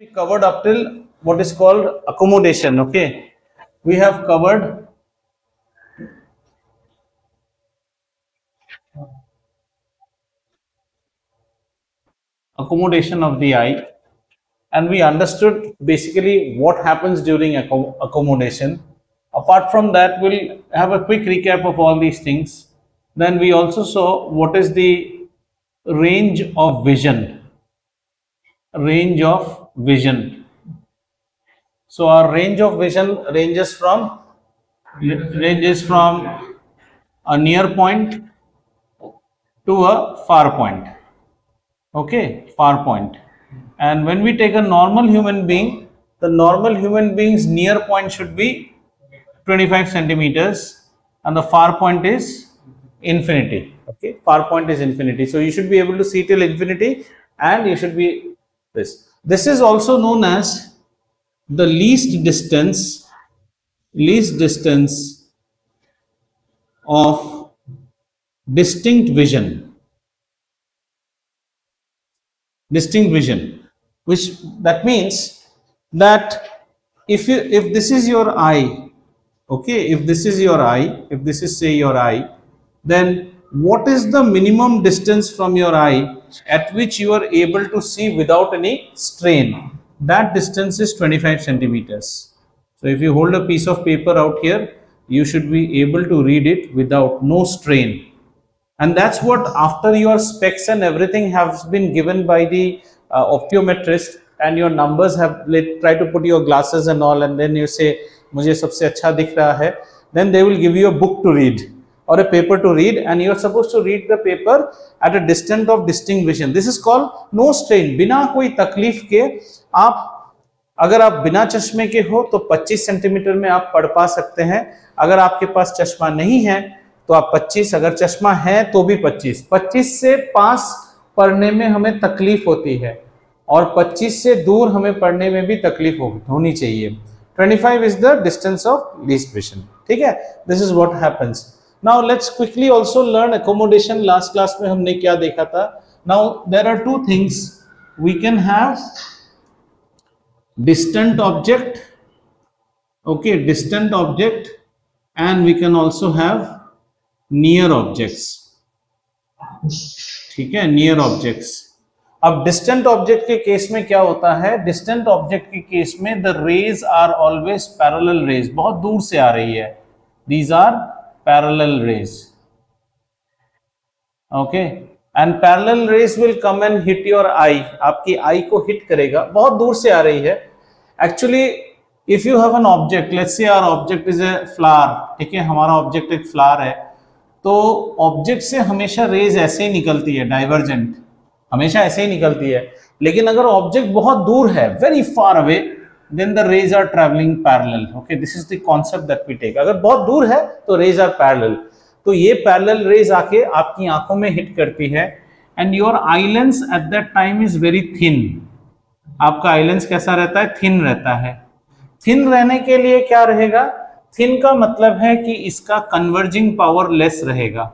We covered up till what is called accommodation. Okay, we have covered accommodation of the eye, and we understood basically what happens during accommodation. Apart from that, we'll have a quick recap of all these things. Then we also saw what is the range of vision. Range of vision. So our range of vision ranges from a near point to a far point. Okay, far point. And when we take a normal human being, the normal human being's near point should be 25 centimeters and the far point is infinity. Okay, far point is infinity. So you should be able to see till infinity, and you should be this is also known as the least distance of distinct vision, which that means that if this is your eye, okay, if this is say your eye, then what is the minimum distance from your eye at which you are able to see without any strain? That distance is 25 centimeters. So if you hold a piece of paper out here, you should be able to read it without no strain. And that's what, after your specs and everything has been given by the optometrist, and your numbers have, try to put your glasses and all, and then you say मुझे सबसे अच्छा दिख रहा है, then they will give you a book to read or a paper to read, and you are supposed to read the paper at a distance of distinct vision. This is called no strain. बिना कोई तकलीफ के आप, अगर आप बिना चश्मे के हो तो 25 सेंटीमीटर में आप पढ़ पा सकते हैं. अगर आपके पास चश्मा नहीं है तो आप 25, अगर चश्मा है तो भी 25 से पास पढ़ने में हमें तकलीफ होती है, और 25 से दूर हमें पढ़ने में भी तकलीफ होनी चाहिए. 25 is the distance of least vision. ठीक है, this is what happens. Now let's quickly also learn accommodation. Last class में हमने क्या देखा था? Now there are two things. We can have distant object, okay, distant object, and we can also have near objects. ठीक है, near objects. अब distant object के case में क्या होता है? डिस्टेंट ऑब्जेक्ट के केस में the rays are always parallel rays, बहुत दूर से आ रही है. These are parallel rays, okay, and parallel rays will come and hit your eye. आपकी आई को हिट करेगा, बहुत दूर से आ रही है. Actually if you have an object, let's say our object is a flower, ठीक है, हमारा ऑब्जेक्ट एक फ्लावर है, तो ऑब्जेक्ट से हमेशा रेज ऐसे ही निकलती है, डाइवर्जेंट, हमेशा ऐसे ही निकलती है. लेकिन अगर ऑब्जेक्ट बहुत दूर है, very far away, then the rays are travelling parallel. Okay, this is the concept that we take. अगर बहुत दूर है तो रेज आर पैरेलल. तो ये पैरेलल रेज आके आपकी आंखों में हिट करती है, and your eye lens at that time is very thin. आपका आई लेंस कैसा रहता है? थिन रहता है. थिन रहने के लिए क्या रहेगा? थिन का मतलब है कि इसका कन्वर्जिंग पावर लेस रहेगा.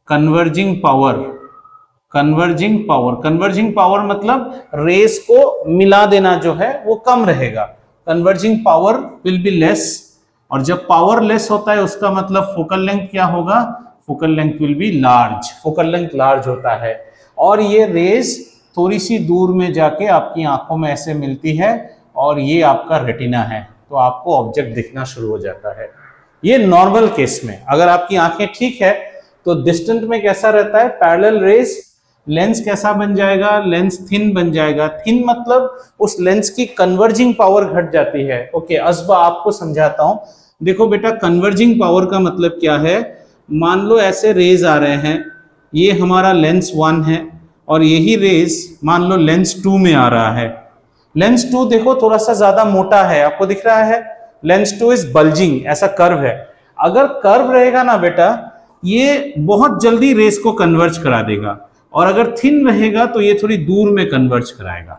कन्वर्जिंग पावर मतलब रेस को मिला देना जो है वो कम रहेगा. Converging power will be less, और जब पावर लेस होता है उसका मतलब फोकल लेंथ क्या होगा? Focal length will be large. Focal length large होता है, और ये रेस थोड़ी सी दूर में जाके आपकी आंखों में ऐसे मिलती है, और ये आपका रेटिना है, तो आपको ऑब्जेक्ट दिखना शुरू हो जाता है. ये नॉर्मल केस में. अगर आपकी आंखें ठीक है तो डिस्टेंट में कैसा रहता है? Parallel race. लेंस कैसा बन जाएगा? लेंस थिन बन जाएगा. थिन मतलब उस लेंस की कन्वर्जिंग पावर घट जाती है. ओके, असबा आपको समझाता हूं. देखो बेटा, कन्वर्जिंग पावर का मतलब क्या है? मान लो ऐसे रेज आ रहे हैं, ये हमारा लेंस 1 है, और यही रेज मान लो लेंस 2 में आ रहा है. लेंस 2 देखो थोड़ा सा ज्यादा मोटा है, आपको दिख रहा है? लेंस 2 इज बल्जिंग, ऐसा कर्व है. अगर कर्व रहेगा ना बेटा, ये बहुत जल्दी रेस को कन्वर्ज करा देगा, और अगर थिन रहेगा तो ये थोड़ी दूर में कन्वर्ज कराएगा.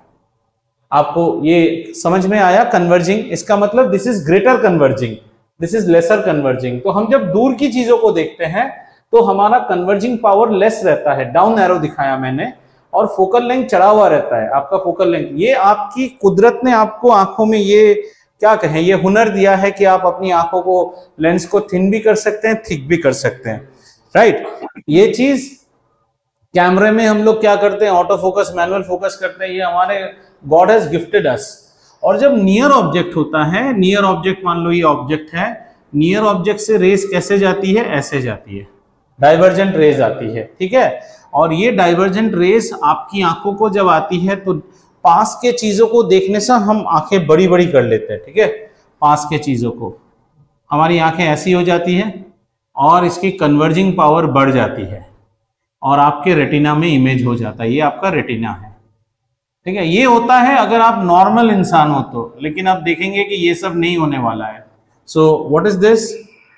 आपको ये समझ में आया? कन्वर्जिंग, इसका मतलब this is greater converging, this is lesser converging. तो हम जब दूर की चीजों को देखते हैं तो हमारा कन्वर्जिंग पावर लेस रहता है. डाउन एरो दिखाया मैंने, और फोकल लेंथ चढ़ा हुआ रहता है आपका फोकल लेंथ। ये आपकी कुदरत ने आपको आंखों में ये क्या कहें, ये हुनर दिया है कि आप अपनी आंखों को लेंस को थिन भी कर सकते हैं, थिक भी कर सकते हैं, राइट। ये चीज कैमरे में हम लोग क्या करते हैं, ऑटो फोकस, मैनुअल फोकस करते हैं, ये हमारे गॉड हैज गिफ्टेड अस। और जब नियर ऑब्जेक्ट होता है, नियर ऑब्जेक्ट मान लो ये ऑब्जेक्ट है, नियर ऑब्जेक्ट से रेस कैसे जाती है, ऐसे जाती है, डाइवर्जेंट रेज आती है, ठीक है। और ये डाइवर्जेंट रेस आपकी आंखों को जब आती है तो पास के चीजों को देखने से हम आंखें बड़ी बड़ी कर लेते हैं, ठीक है। पास के चीजों को हमारी आंखें ऐसी हो जाती हैं और इसकी कन्वर्जिंग पावर बढ़ जाती है और आपके रेटिना में इमेज हो जाता है, ये आपका रेटिना है, ठीक है। ये होता है अगर आप नॉर्मल इंसान हो तो, लेकिन आप देखेंगे कि ये सब नहीं होने वाला है। सो what is this,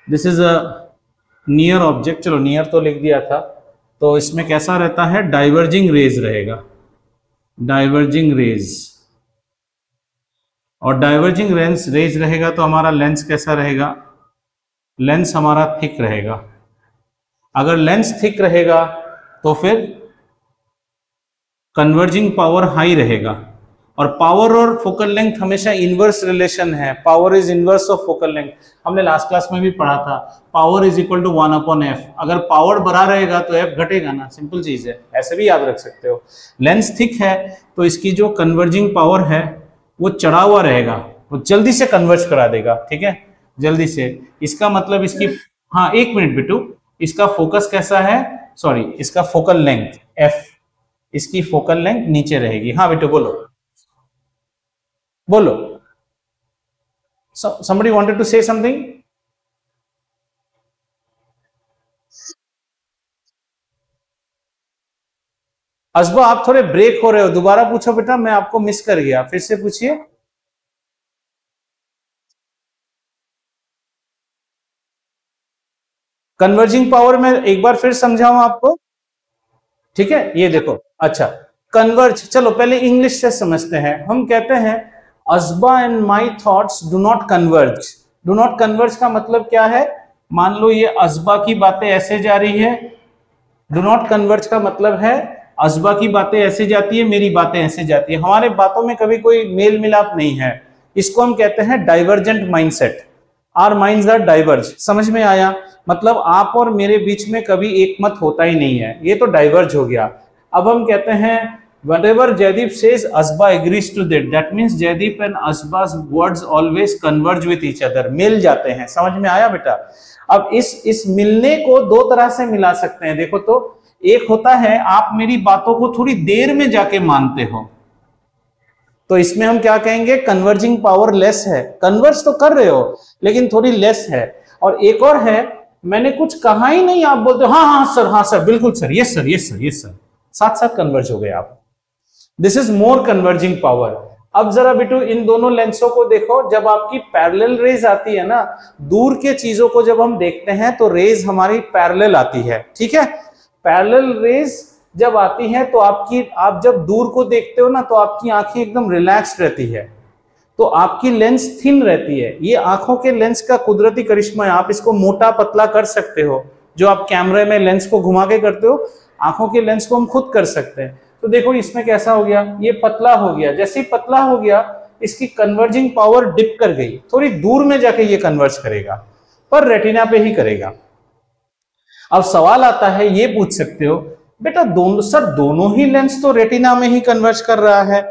this is a near object, चलो नियर तो लिख दिया था। तो इसमें कैसा रहता है, डाइवर्जिंग रेज रहेगा, डाइवर्जिंग रेज। और डाइवर्जिंग रेज रहेगा तो हमारा लेंस कैसा रहेगा, लेंस हमारा थिक रहेगा। अगर लेंस थिक रहेगा तो फिर कन्वर्जिंग पावर हाई रहेगा। और पावर और फोकल लेंथ हमेशा इनवर्स रिलेशन है, power is inverse of focal length. हमने लास्ट क्लास में भी पढ़ा था, power is equal to 1/f। अगर पावर बढ़ा रहेगा तो f घटेगा ना, सिंपल चीज है, ऐसे भी याद रख सकते हो। लेंस थिक है तो इसकी जो कन्वर्जिंग पावर है वो चढ़ा हुआ रहेगा, वो जल्दी से कन्वर्ज करा देगा, ठीक है, जल्दी से। इसका मतलब इसकी, हाँ एक मिनट बिटू, इसका फोकस कैसा है, सॉरी इसका फोकल लेंथ f, इसकी फोकल लेंथ नीचे रहेगी। हाँ बेटो बोलो बोलो, somebody wanted to say something? असबा आप थोड़े ब्रेक हो रहे हो, दोबारा पूछो बेटा, मैं आपको मिस कर गया, फिर से पूछिए। कन्वर्जिंग पावर में एक बार फिर समझाऊं आपको, ठीक है। ये देखो, अच्छा कन्वर्ज, चलो पहले इंग्लिश से समझते हैं। हम कहते हैं Asba and my thoughts do not converge. Do not converge का मतलब क्या है, मान लो ये असबा की बातें ऐसे जा रही है, डू नॉट कन्वर्ज का मतलब है असबा की बातें ऐसे जाती है, मेरी बातें ऐसे जाती है, हमारे बातों में कभी कोई मेल मिलाप नहीं है। इसको हम कहते हैं divergent mindset, or minds are diverge. समझ में आया, मतलब आप और मेरे बीच में कभी एक मत होता ही नहीं है, ये तो डाइवर्ज हो गया। अब हम कहते हैं whatever Jaideep says, Asba agrees to that. That means Jaideep and Asba's words always converge with each other. मिल जाते हैं, समझ में आया बेटा। अब इस मिलने को दो तरह से मिला सकते हैं, देखो तो एक होता है आप मेरी बातों को थोड़ी देर में जाके मानते हो, तो इसमें हम क्या कहेंगे, कन्वर्जिंग पावर लेस है, कन्वर्ज तो कर रहे हो लेकिन थोड़ी लेस है। और एक और है, मैंने कुछ कहा ही नहीं, आप बोलते हो हाँ सर बिल्कुल sir, yes sir yes sir yes sir, साथ साथ कन्वर्ज हो गए आप। This is more converging power. अब जरा बेटू इन दोनों लेंसों को देखो, जब आपकी पैरेलल रेज आती है ना, दूर के चीजों को जब हम देखते हैं तो रेज हमारी पैरेलल आती है, ठीक है। पैरेलल रेज जब आती है तो आप जब दूर को देखते हो ना तो आपकी आंखें एकदम रिलैक्स्ड रहती है, तो आपकी लेंस थिन रहती है। ये आंखों के लेंस का कुदरती करिश्मा है, आप इसको मोटा पतला कर सकते हो, जो आप कैमरे में लेंस को घुमा के करते हो, आंखों के लेंस को हम खुद कर सकते हैं। तो देखो इसमें कैसा हो गया, ये पतला हो गया, जैसे ही पतला हो गया इसकी कन्वर्जिंग पावर डिप कर गई, थोड़ी दूर में जाके ये कन्वर्ज करेगा, पर रेटिना पे ही करेगा। अब सवाल आता है, ये पूछ सकते हो बेटा दोनों ही लेंस तो रेटिना में ही कन्वर्ज कर रहा है,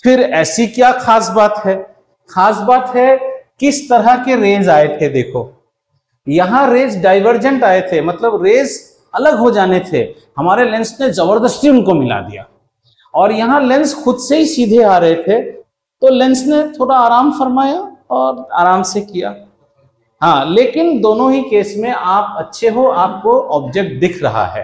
फिर ऐसी क्या खास बात है। खास बात है किस तरह के रेज आए थे। देखो यहां रेज डाइवर्जेंट आए थे, मतलब रेज अलग हो जाने थे, हमारे लेंस ने जबरदस्ती उनको मिला दिया। और यहां लेंस खुद से ही सीधे आ रहे थे, तो लेंस ने थोड़ा आराम फरमाया और आराम से किया। हाँ, लेकिन दोनों ही केस में आप अच्छे हो, आपको ऑब्जेक्ट दिख रहा है,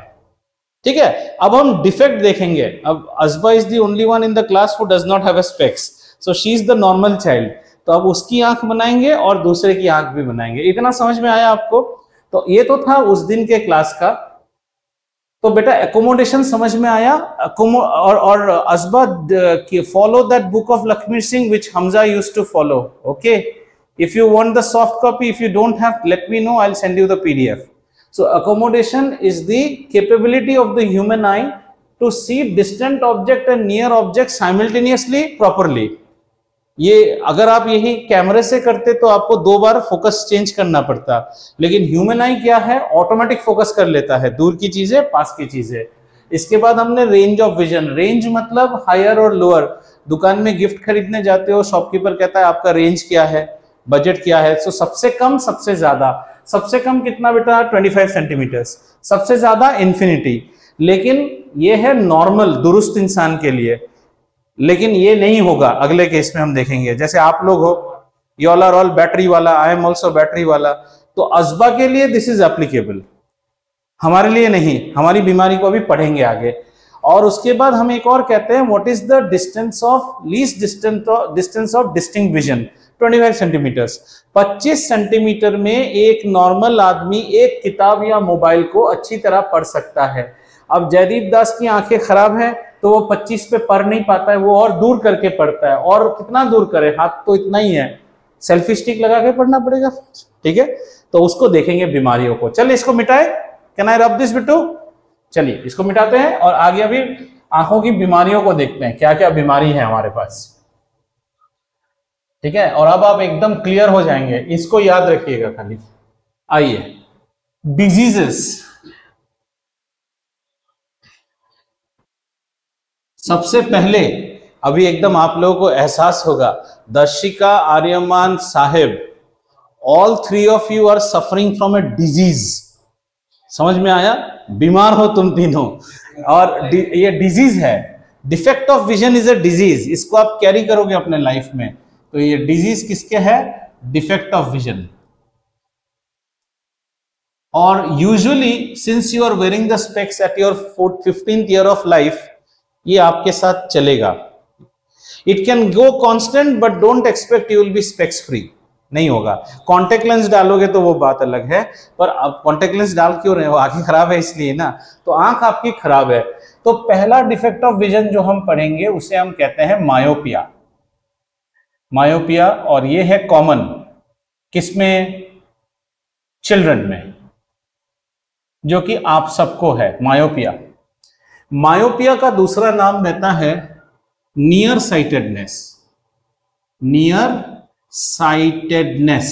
ठीक है। अब हम डिफेक्ट देखेंगे। अब Asba is the only one in the class who does not have a specs, so she is the normal child. तो अब उसकी आंख बनाएंगे और दूसरे की आंख भी बनाएंगे। इतना समझ में आया आपको? तो ये तो था उस दिन के क्लास का। तो बेटा एकोमोडेशन समझ में आया। और Asba follow that book of Lakshmi Singh which Hamza used to follow. Okay, if you want the soft copy, if you don't have, let me know, I'll send you the PDF. So accommodation is the capability of the human eye to see distant object and near object simultaneously properly. ये अगर आप यही कैमरे से करते तो आपको 2 बार focus change करना पड़ता, लेकिन ह्यूमन आई क्या है, ऑटोमेटिक फोकस कर लेता है, दूर की चीजें पास की चीजें। इसके बाद हमने रेंज ऑफ विजन। रेंज मतलब हायर और लोअर। दुकान में गिफ्ट खरीदने जाते हो, शॉपकीपर कहता है आपका रेंज क्या है, बजट क्या है, तो सबसे कम सबसे ज्यादा। सबसे कम कितना बेटा, 25 सेंटीमीटर, सबसे ज्यादा इंफिनिटी। लेकिन ये है नॉर्मल दुरुस्त इंसान के लिए, लेकिन ये नहीं होगा अगले केस में हम देखेंगे। जैसे आप लोग हो, you all are all battery वाला, आई एम ऑल्सो बैटरी वाला, तो अजबा के लिए दिस इज एप्लीकेबल, हमारे लिए नहीं, हमारी बीमारी को अभी पढ़ेंगे आगे। और उसके बाद हम एक और कहते हैं, what is the distance of least distance of distinct vision, 25 centimetres. 25 centimetre में एक नॉर्मल आदमी एक किताब या मोबाइल को अच्छी तरह पढ़ सकता है। अब जयदीप दास की आंखें खराब हैं तो वो 25 पे पढ़ नहीं पाता है, वो और दूर करके पढ़ता है। और कितना दूर करे, हाथ तो इतना ही है, सेल्फी स्टिक लगा के पढ़ना पड़ेगा, ठीक है। तो उसको देखेंगे बीमारियों को। चलिए इसको मिटाए, can I rub this Bittu? चलिए इसको मिटाते हैं और आगे अभी आंखों की बीमारियों को देखते हैं, क्या क्या बीमारी है हमारे पास, ठीक है। और अब आप एकदम क्लियर हो जाएंगे, इसको याद रखिएगा खाली। आइए, डिजीजेस। सबसे पहले अभी एकदम आप लोगों को एहसास होगा, Darshika, Aryaman, Saheb, all 3 of you are suffering from a disease. समझ में आया? बीमार हो तुम तीनों, और ये डिजीज है। Defect of vision is a disease, इसको आप कैरी करोगे अपने लाइफ में। तो ये डिजीज किसके है? Defect of vision. और usually since you are wearing the specs at your 15th year of life, ये आपके साथ चलेगा। It can go constant, but don't expect you will be specs free, नहीं होगा। कॉन्टेक्ट लेंस डालोगे तो वो बात अलग है, पर अब कॉन्टेक्ट लेंस डाल क्यों रहे हो? आंखें खराब है इसलिए ना, तो आंख आपकी खराब है। तो पहला डिफेक्ट ऑफ विजन जो हम पढ़ेंगे उसे हम कहते हैं मायोपिया। मायोपिया, और ये है कॉमन किसमें? चिल्ड्रन में, जो कि आप सबको है मायोपिया। मायोपिया का दूसरा नाम रहता है नियर साइटेडनेस। नियर साइटेडनेस,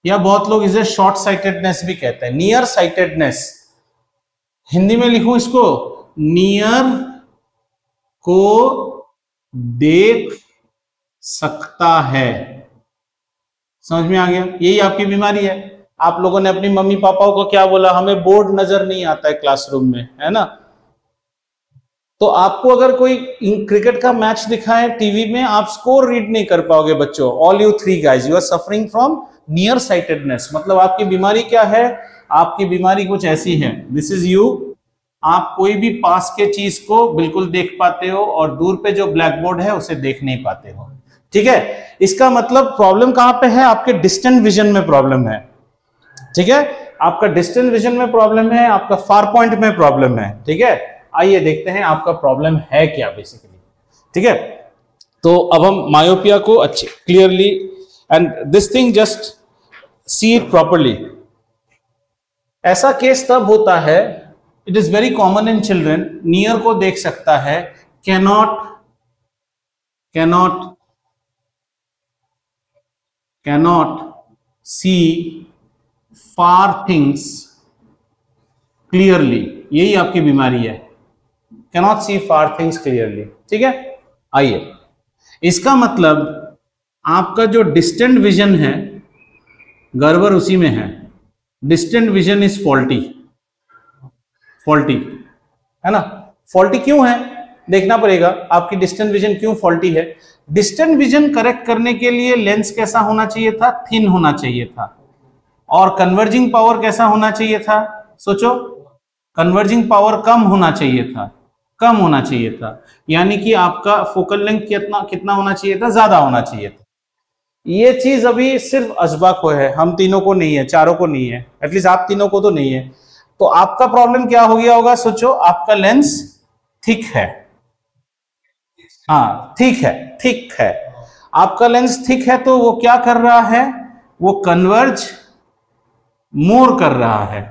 या बहुत लोग इसे शॉर्ट साइटेडनेस भी कहते हैं। नियर साइटेडनेस, हिंदी में लिखूं इसको, नियर को देख सकता है। समझ में आ गया? यही आपकी बीमारी है। आप लोगों ने अपनी मम्मी पापाओं को क्या बोला? हमें बोर्ड नजर नहीं आता है क्लासरूम में, है ना। तो आपको अगर कोई क्रिकेट का मैच दिखाए टीवी में, आप स्कोर रीड नहीं कर पाओगे बच्चों। All you 3 guys, you are suffering from near sightedness. मतलब आपकी बीमारी क्या है? आपकी बीमारी कुछ ऐसी है, दिस इज यू। आप कोई भी पास के चीज को बिल्कुल देख पाते हो और दूर पे जो ब्लैक बोर्ड है उसे देख नहीं पाते हो, ठीक है। इसका मतलब प्रॉब्लम कहां पे है? आपके डिस्टेंट विजन में प्रॉब्लम है, ठीक है। आपका डिस्टेंट विजन में प्रॉब्लम है, आपका फार पॉइंट में प्रॉब्लम है, ठीक है। आइए देखते हैं आपका प्रॉब्लम है क्या बेसिकली, ठीक है। तो अब हम मायोपिया को अच्छे clearly, and this thing just see it properly. ऐसा केस तब होता है, it is very common in children, near को देख सकता है, कैनॉट सी फार थिंग्स क्लियरली। यही आपकी बीमारी है, कैनॉट सी फार थिंग्स क्लियरली, ठीक है। आइए, इसका मतलब आपका जो डिस्टेंट विजन है, गड़बड़ उसी में है। डिस्टेंट विजन इज फॉल्टी है ना। फॉल्टी क्यों है देखना पड़ेगा, आपकी डिस्टेंट विजन क्यों फॉल्टी है। डिस्टेंट विजन करेक्ट करने के लिए लेंस कैसा होना चाहिए था? थिन होना चाहिए था। और कन्वर्जिंग पावर कैसा होना चाहिए था? सोचो, कन्वर्जिंग पावर कम होना चाहिए था। यानी कि आपका फोकल लेंथ कितना होना चाहिए था? ज्यादा होना चाहिए था। ये चीज अभी सिर्फ अजबा को है, हम तीनों को नहीं है, चारों को नहीं है, एटलीस्ट आप तीनों को तो नहीं है। तो आपका प्रॉब्लम क्या हो गया होगा? सोचो, आपका लेंस थिक है, हाँ थिक है। आपका लेंस थिक है तो वो क्या कर रहा है? वो कन्वर्ज मोर कर रहा है।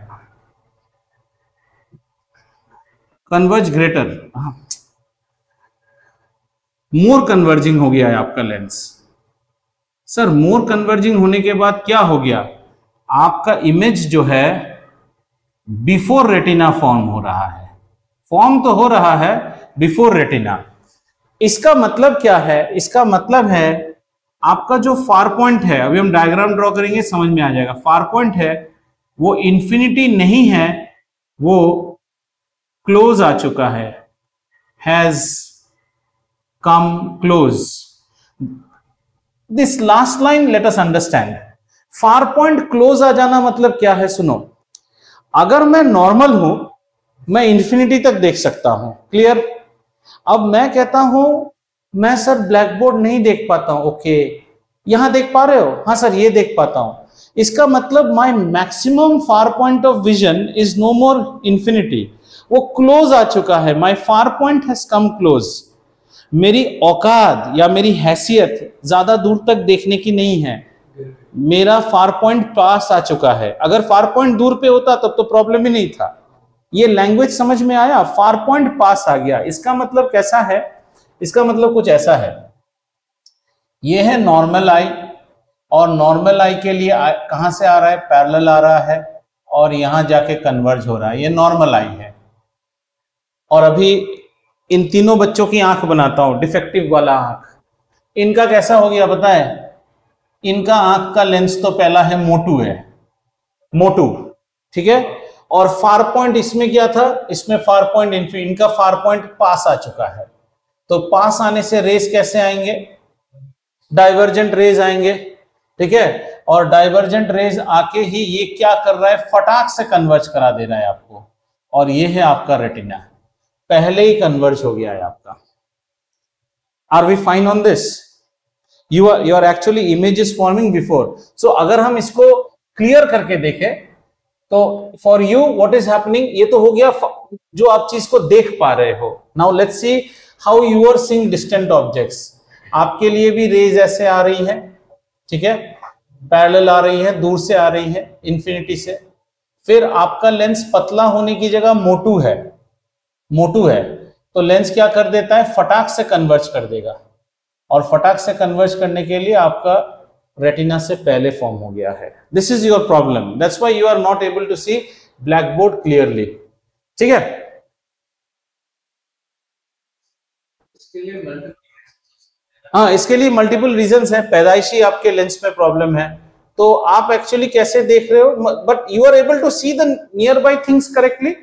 कन्वर्ज ग्रेटर, मोर कन्वर्जिंग हो गया है आपका लेंस। सर मोर कन्वर्जिंग होने के बाद क्या हो गया, आपका इमेज जो है बिफोर रेटिना फॉर्म हो रहा है, फॉर्म तो हो रहा है बिफोर रेटिना। इसका मतलब क्या है, इसका मतलब है आपका जो फार पॉइंट है, अभी हम डायग्राम ड्रॉ करेंगे समझ में आ जाएगा, फार पॉइंट है वो इंफिनिटी नहीं है, वो क्लोज आ चुका है, has come close. This last line let us understand. Far point close आ जाना मतलब क्या है, सुनो, अगर मैं नॉर्मल हूं मैं इंफिनिटी तक देख सकता हूं, क्लियर। अब मैं कहता हूं मैं सर ब्लैक बोर्ड नहीं देख पाता हूं, ओके यहां देख पा रहे हो, हाँ सर ये देख पाता हूं, इसका मतलब my maximum far point of vision is no more infinity, वो क्लोज आ चुका है, my far point has come close. मेरी औकात या मेरी हैसियत ज्यादा दूर तक देखने की नहीं है, मेरा फार पॉइंट पास आ चुका है। अगर फार पॉइंट दूर पे होता तब तो प्रॉब्लम ही नहीं था। ये लैंग्वेज समझ में आया, फार पॉइंट पास आ गया, इसका मतलब कैसा है, इसका मतलब कुछ ऐसा है, ये है नॉर्मल आई, और नॉर्मल आई के लिए कहां से आ रहा है, पैरेलल आ रहा है, और यहां जाके कन्वर्ज हो रहा है, ये नॉर्मल आई है। और अभी इन तीनों बच्चों की आंख बनाता हूं, डिफेक्टिव वाला आंख, इनका कैसा हो गया पता है, इनका आंख का लेंस तो पहला है मोटू है, मोटू, ठीक है, और फार पॉइंट इसमें क्या था, इसमें फार पॉइंट इनका फार पॉइंट पास आ चुका है। तो पास आने से रेस कैसे आएंगे, डाइवर्जेंट रेज आएंगे, ठीक है, और डाइवर्जेंट रेज आके ही ये क्या कर रहा है, फटाक से कन्वर्ज करा दे रहा है आपको, और ये है आपका रेटिना, पहले ही कन्वर्ज हो गया है आपका। Are we fine on this, your actually image is forming before. So अगर हम इसको क्लियर करके देखें तो for you what is happening, ये तो हो गया जो आप चीज को देख पा रहे हो। Now let's see how you are seeing distant objects. आपके लिए भी रेज ऐसे आ रही है, ठीक है, पैरेलल आ रही है, दूर से आ रही है इंफिनिटी से, फिर आपका लेंस पतला होने की जगह मोटू है, मोटू है, तो लेंस क्या कर देता है, फटाक से कन्वर्ज कर देगा, और फटाक से कन्वर्ज करने के लिए आपका रेटिना से पहले फॉर्म हो गया है। This is your problem, that's why you are not able to see blackboard clearly, ठीक है। हाँ, इसके लिए मल्टीपल रीजंस है, पैदाइशी आपके लेंस में प्रॉब्लम है, तो आप एक्चुअली कैसे देख रहे हो, but you are able to see the near by things correctly,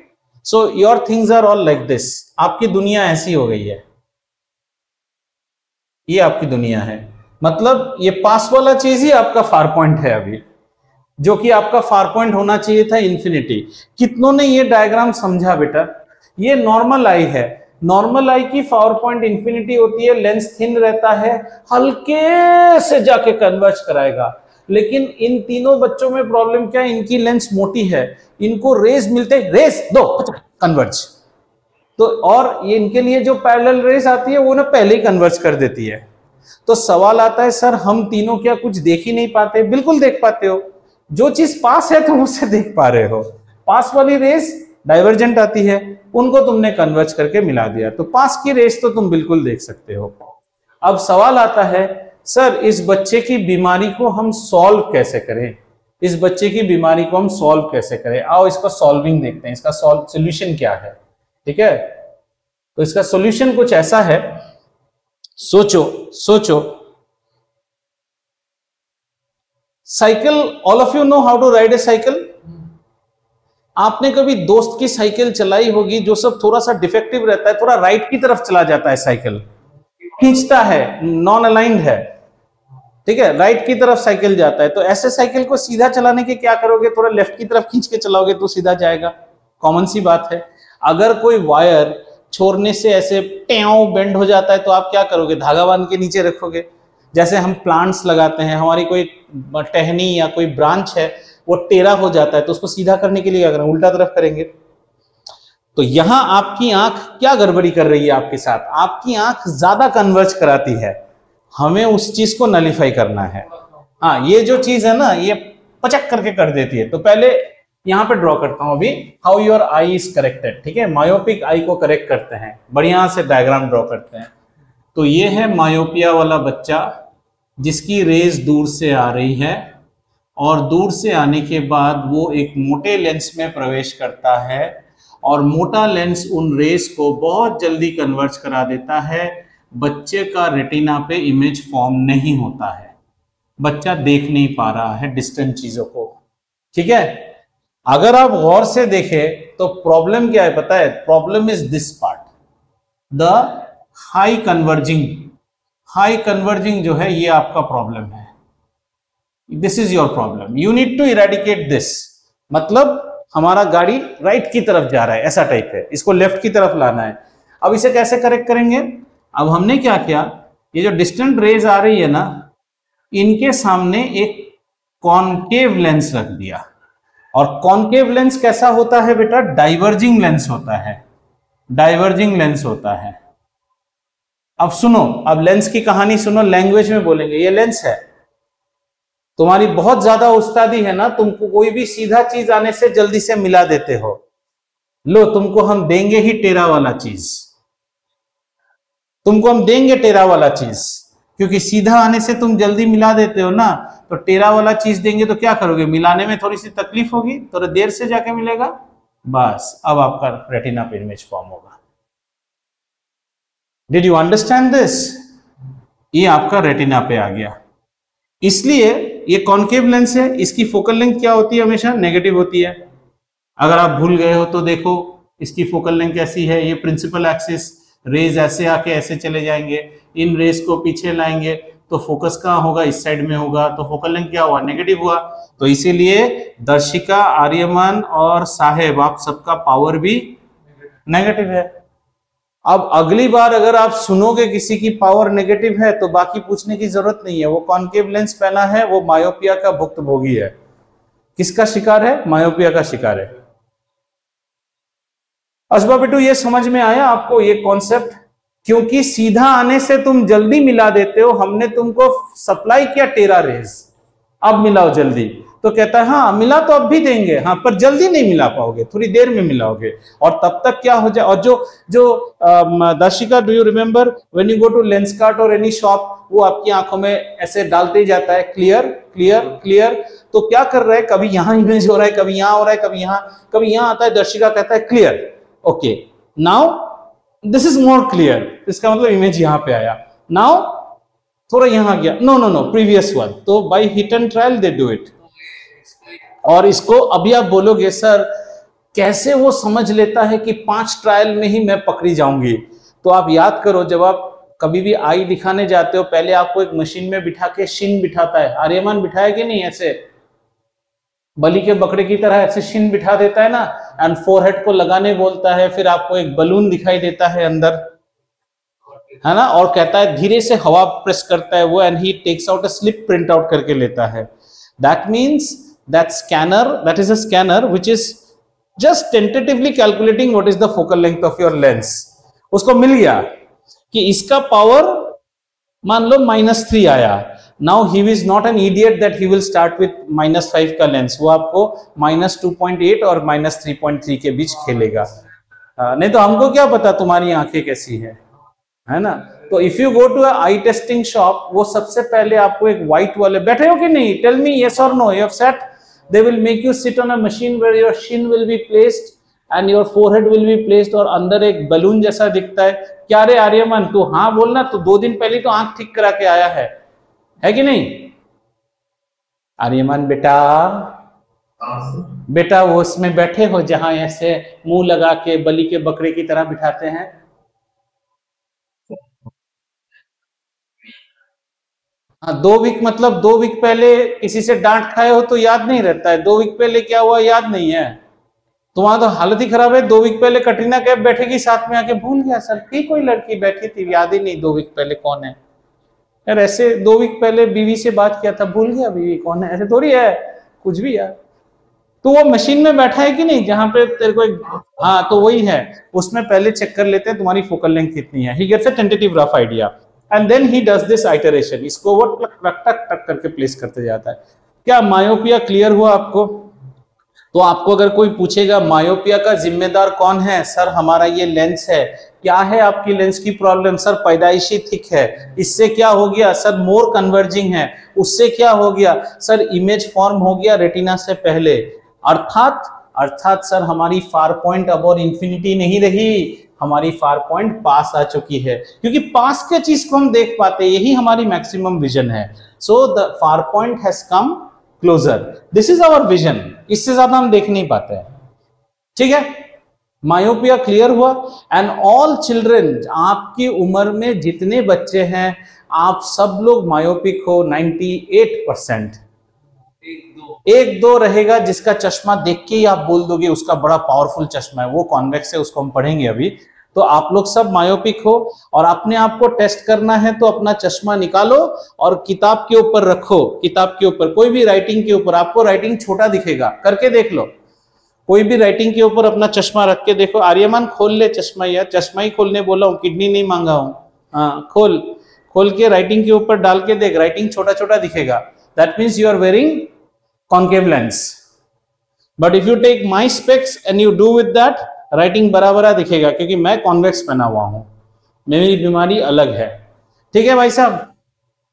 so your things are all like this. आपकी दुनिया ऐसी हो गई है, ये आपकी दुनिया है, मतलब ये पास वाला चीज ही आपका फार पॉइंट है अभी, जो कि आपका फार पॉइंट होना चाहिए था इंफिनिटी। कितनों ने ये डायग्राम समझा बेटा, ये नॉर्मल आई है, नॉर्मल आई की फार पॉइंट इंफिनिटी होती है, लेंस थिन रहता है, हल्के से जाके कन्वर्ज कराएगा। लेकिन इन तीनों बच्चों में प्रॉब्लम क्या है, इनकी लेंस मोटी है, इनको रेज मिलते, रेज दो कन्वर्ज, तो और ये इनके लिए जो पैरेलल रेस आती है वो ना पहले ही कन्वर्ज कर देती है। तो सवाल आता है सर हम तीनों क्या कुछ देख ही नहीं पाते, बिल्कुल देख पाते हो, जो चीज पास है तुम उससे देख पा रहे हो, पास वाली रेस डाइवर्जेंट आती है, उनको तुमने कन्वर्ज करके मिला दिया, तो पास की रेस तो तुम बिल्कुल देख सकते हो। अब सवाल आता है सर इस बच्चे की बीमारी को हम सॉल्व कैसे करें, इस बच्चे की बीमारी को हम सॉल्व कैसे करें, आओ इसका सॉल्विंग देखते हैं, इसका सॉल्यूशन क्या है, ठीक है। तो इसका सॉल्यूशन कुछ ऐसा है, सोचो सोचो, cycle, all of you know how to ride a cycle. आपने कभी दोस्त की साइकिल चलाई होगी जो सब थोड़ा सा डिफेक्टिव रहता है, थोड़ा राइट की तरफ चला जाता है, साइकिल खींचता है, नॉन अलाइंड है, ठीक है, राइट की तरफ साइकिल जाता है, तो ऐसे साइकिल को सीधा चलाने के क्या करोगे, थोड़ा लेफ्ट की तरफ खींच के चलाओगे तो सीधा जाएगा, कॉमन सी बात है। अगर कोई वायर छोड़ने से ऐसे ट्याओ बेंड हो जाता है तो आप क्या करोगे, धागा बांध के नीचे रखोगे। जैसे हम प्लांट्स लगाते हैं, हमारी कोई टहनी या कोई ब्रांच है वो टेढ़ा हो जाता है, तो उसको सीधा करने के लिए क्या करेंगे, उल्टा तरफ करेंगे। तो यहां आपकी आंख क्या गड़बड़ी कर रही है आपके साथ, आपकी आंख ज्यादा कन्वर्ज कराती है, हमें उस चीज को नलिफाई करना है। हाँ, ये जो चीज है ना ये पचक करके कर देती है, तो पहले यहां पे ड्रॉ करता हूं अभी, how your I is corrected, ठीक है, मायोपिक आई को करेक्ट करते हैं, बढ़िया से डायग्राम ड्रॉ करते हैं। तो ये है मायोपिया वाला बच्चा जिसकी रेज दूर से आ रही है और दूर से आने के बाद वो एक मोटे लेंस में प्रवेश करता है और मोटा लेंस उन रेज को बहुत जल्दी कन्वर्ज करा देता है। बच्चे का रेटिना पे इमेज फॉर्म नहीं होता है, बच्चा देख नहीं पा रहा है डिस्टेंट चीजों को, ठीक है। अगर आप गौर से देखें तो प्रॉब्लम क्या है पता है, problem is this part, the high converging जो है ये आपका प्रॉब्लम है, this is your problem, you need to eradicate this. मतलब हमारा गाड़ी राइट की तरफ जा रहा है ऐसा टाइप है, इसको लेफ्ट की तरफ लाना है। अब इसे कैसे करेक्ट करेंगे, अब हमने क्या किया, ये जो डिस्टेंट रेज आ रही है ना, इनके सामने एक कॉनकेव लेंस रख दिया। और कॉनकेव लेंस कैसा होता है बेटा, डाइवर्जिंग लेंस होता है, डाइवर्जिंग लेंस होता है। अब सुनो, अब लेंस की कहानी सुनो, लैंग्वेज में बोलेंगे। ये लेंस है, तुम्हारी बहुत ज्यादा उस्तादी है ना, तुमको कोई भी सीधा चीज आने से जल्दी से मिला देते हो। लो तुमको हम देंगे ही टेढ़ा वाला चीज, तुमको हम देंगे टेढ़ा वाला चीज, क्योंकि सीधा आने से तुम जल्दी मिला देते हो ना, तो टेढ़ा वाला चीज देंगे तो क्या करोगे, मिलाने में थोड़ी सी तकलीफ होगी, थोड़ा देर से जाके मिलेगा, बस अब आपका रेटिना पे इमेज फॉर्म होगा। Did you understand this? ये आपका रेटिना पे आ गया। इसलिए ये कॉनकेव लेंस है, इसकी फोकल लेंथ क्या होती है, हमेशा नेगेटिव होती है। अगर आप भूल गए हो तो देखो इसकी फोकल लेंथ कैसी है, ये प्रिंसिपल एक्सिस, रेज ऐसे आके ऐसे चले जाएंगे, इन रेज को पीछे लाएंगे तो फोकस कहाँ होगा, इस साइड में होगा, तो फोकल लेंथ क्या हुआ, नेगेटिव हुआ। तो इसीलिए दर्शिका, आर्यमान और साहेब आप सबका पावर भी नेगेटिव है। अब अगली बार अगर आप सुनोगे किसी की पावर नेगेटिव है तो बाकी पूछने की जरूरत नहीं है, वो कॉनकेव लेंस पहना है, वो मायोपिया का भुक्तभोगी है। किसका शिकार है, मायोपिया का शिकार है। असबा बेटू ये समझ में आया आपको ये कॉन्सेप्ट, क्योंकि सीधा आने से तुम जल्दी मिला देते हो, हमने तुमको सप्लाई किया टेढ़ा रेज, अब मिलाओ जल्दी, तो कहता है हाँ मिला तो अब भी देंगे, हाँ पर जल्दी नहीं मिला पाओगे, थोड़ी देर में मिलाओगे, और तब तक क्या हो जाए। और जो Darshika, do you remember when you go to Lenskart और एनी शॉप, वो आपकी आंखों में ऐसे डालते ही जाता है क्लियर क्लियर क्लियर, तो क्या कर रहा है, कभी यहां इमेज हो रहा है, कभी यहां हो रहा है, कभी यहां आता है, दर्शिका कहता है clear, okay now this is more clear, इसका मतलब इमेज यहां पे आया, नाउ थोड़ा यहां गया, no no no previous one, तो by hit and trial they do it. और इसको अभी आप बोलोगे सर कैसे वो समझ लेता है कि 5 ट्रायल में ही मैं पकड़ी जाऊंगी, तो आप याद करो जब आप कभी भी आई दिखाने जाते हो, पहले आपको एक मशीन में बिठा के शिन बिठाता है, आर्यमान बिठाया कि नहीं, ऐसे बलि के बकरे की तरह ऐसे शिन बिठा देता है ना, एंड फोरहेड को लगाने बोलता है, फिर आपको एक बलून दिखाई देता है अंदर, है ना, और कहता है धीरे से हवा प्रेस करता है वो, and he takes out a slip print out करके लेता है। That means that is a scanner which is just tentatively calculating what is the focal length of your lens। उसको मिल गया कि इसका पावर मान लो -3 आया, now he is not an idiot that he will start with -5 का lens, वो आपको -2.8 और -3.3 के बीच खेलेगा, नहीं तो हमको क्या पता तुम्हारी आंखें कैसी है ना। तो if you go to eye testing shop, वो सबसे पहले आपको एक व्हाइट वाले, बैठे हो कि नहीं, टेल मी यस और no, you have set, they will make you sit on a machine where your chin will be placed and your forehead will be placed, और अंदर एक बलून जैसा दिखता है। क्या रे आर्यमान तू हाँ बोलना, तो 2 दिन पहले तो आंख ठीक करा के आया है कि नहीं आर्यमान बेटा वो उसमें बैठे हो जहां ऐसे मुंह लगा के बलि के बकरे की तरह बिठाते हैं, हाँ 2 वीक, मतलब 2 वीक पहले किसी से डांट खाए हो तो याद नहीं रहता है, 2 वीक पहले क्या हुआ याद नहीं है, तुम्हारा तो हालत ही खराब है। 2 वीक पहले कटरीना कैफ बैठेगी साथ में आके, भूल गया सर थी कोई लड़की बैठी थी, याद ही नहीं 2 वीक पहले कौन है यार, ऐसे 2 वीक पहले बीवी से बात किया था, भूल गया बीवी कौन है, ऐसे थोड़ी है कुछ भी यार। तो वो मशीन में बैठा है कि नहीं जहां पे तेरे को एक, हाँ तो वही है, उसमें पहले चेक कर लेते हैं तुम्हारी फोकल लेंथ कितनी है, he gets a tentative rough idea and then he does this iteration, इसको वो टक टक टक करके प्लेस करते जाता है। क्या मायोपिया क्लियर हुआ आपको? तो आपको अगर कोई पूछेगा मायोपिया का जिम्मेदार कौन है, सर हमारा ये लेंस है। क्या है आपकी लेंस की प्रॉब्लम, सर पैदाइशी थिक है। इससे क्या हो गया, सर मोर कन्वर्जिंग है। उससे क्या हो गया, सर इमेज फॉर्म हो गया रेटिना से पहले। अर्थात सर हमारी फार पॉइंट अब और इंफिनिटी नहीं रही, हमारी फार पॉइंट पास आ चुकी है, क्योंकि पास के चीज को हम देख पाते हैं, यही हमारी मैक्सिमम विजन है। So the far point has come closer, this is our vision, इससे ज्यादा हम देख नहीं पाते हैं। ठीक है, मायोपिया क्लियर हुआ। एंड ऑल चिल्ड्रन, आपकी उम्र में जितने बच्चे हैं आप सब लोग मायोपिक हो 98%। एक दो रहेगा जिसका चश्मा देख के ही आप बोल दोगे उसका बड़ा पावरफुल चश्मा है, वो कॉन्वेक्स है, उसको हम पढ़ेंगे अभी। तो आप लोग सब मायोपिक हो और अपने आप को टेस्ट करना है तो अपना चश्मा निकालो और किताब के ऊपर रखो, किताब के ऊपर कोई भी राइटिंग के ऊपर, आपको राइटिंग छोटा दिखेगा, करके देख लो। कोई भी राइटिंग के ऊपर अपना चश्मा रख के देखो। आर्यमान खोल ले चश्मा, यार चश्मा ही खोलने बोला हूँ, किडनी नहीं मांगा हूं। हाँ खोल के राइटिंग के ऊपर डाल के देख, राइटिंग छोटा छोटा दिखेगा, that means you are wearing concave lens. But if you take my specs and you do with that, writing बराबर दिखेगा, क्योंकि मैं कॉन्वेक्स पहना हुआ हूं, मेरी बीमारी अलग है। ठीक है भाई साहब,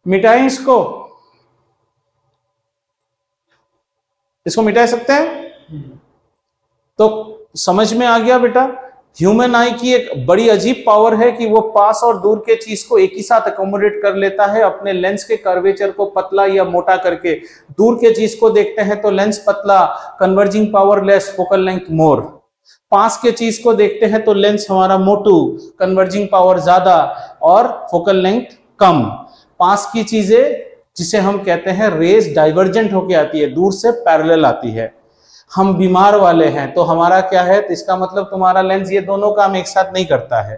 मिटाएं इसको मिटा सकते हैं। तो समझ में आ गया बेटा, ह्यूमन आई की एक बड़ी अजीब पावर है कि वो पास और दूर के चीज को एक ही साथ अकोमोडेट कर लेता है, अपने लेंस के कर्वेचर को पतला या मोटा करके। दूर के चीज को देखते हैं तो लेंस पतला, converging power less, focal length more. पास के चीज को देखते हैं तो लेंस हमारा मोटू, कन्वर्जिंग पावर ज्यादा और फोकल लेंथ कम। पास की चीजें जिसे हम कहते हैं रेज डाइवर्जेंट होके आती है, दूर से पैरेलल आती है। हम बीमार वाले हैं तो हमारा क्या है, तो इसका मतलब तुम्हारा लेंस ये दोनों काम एक साथ नहीं करता है।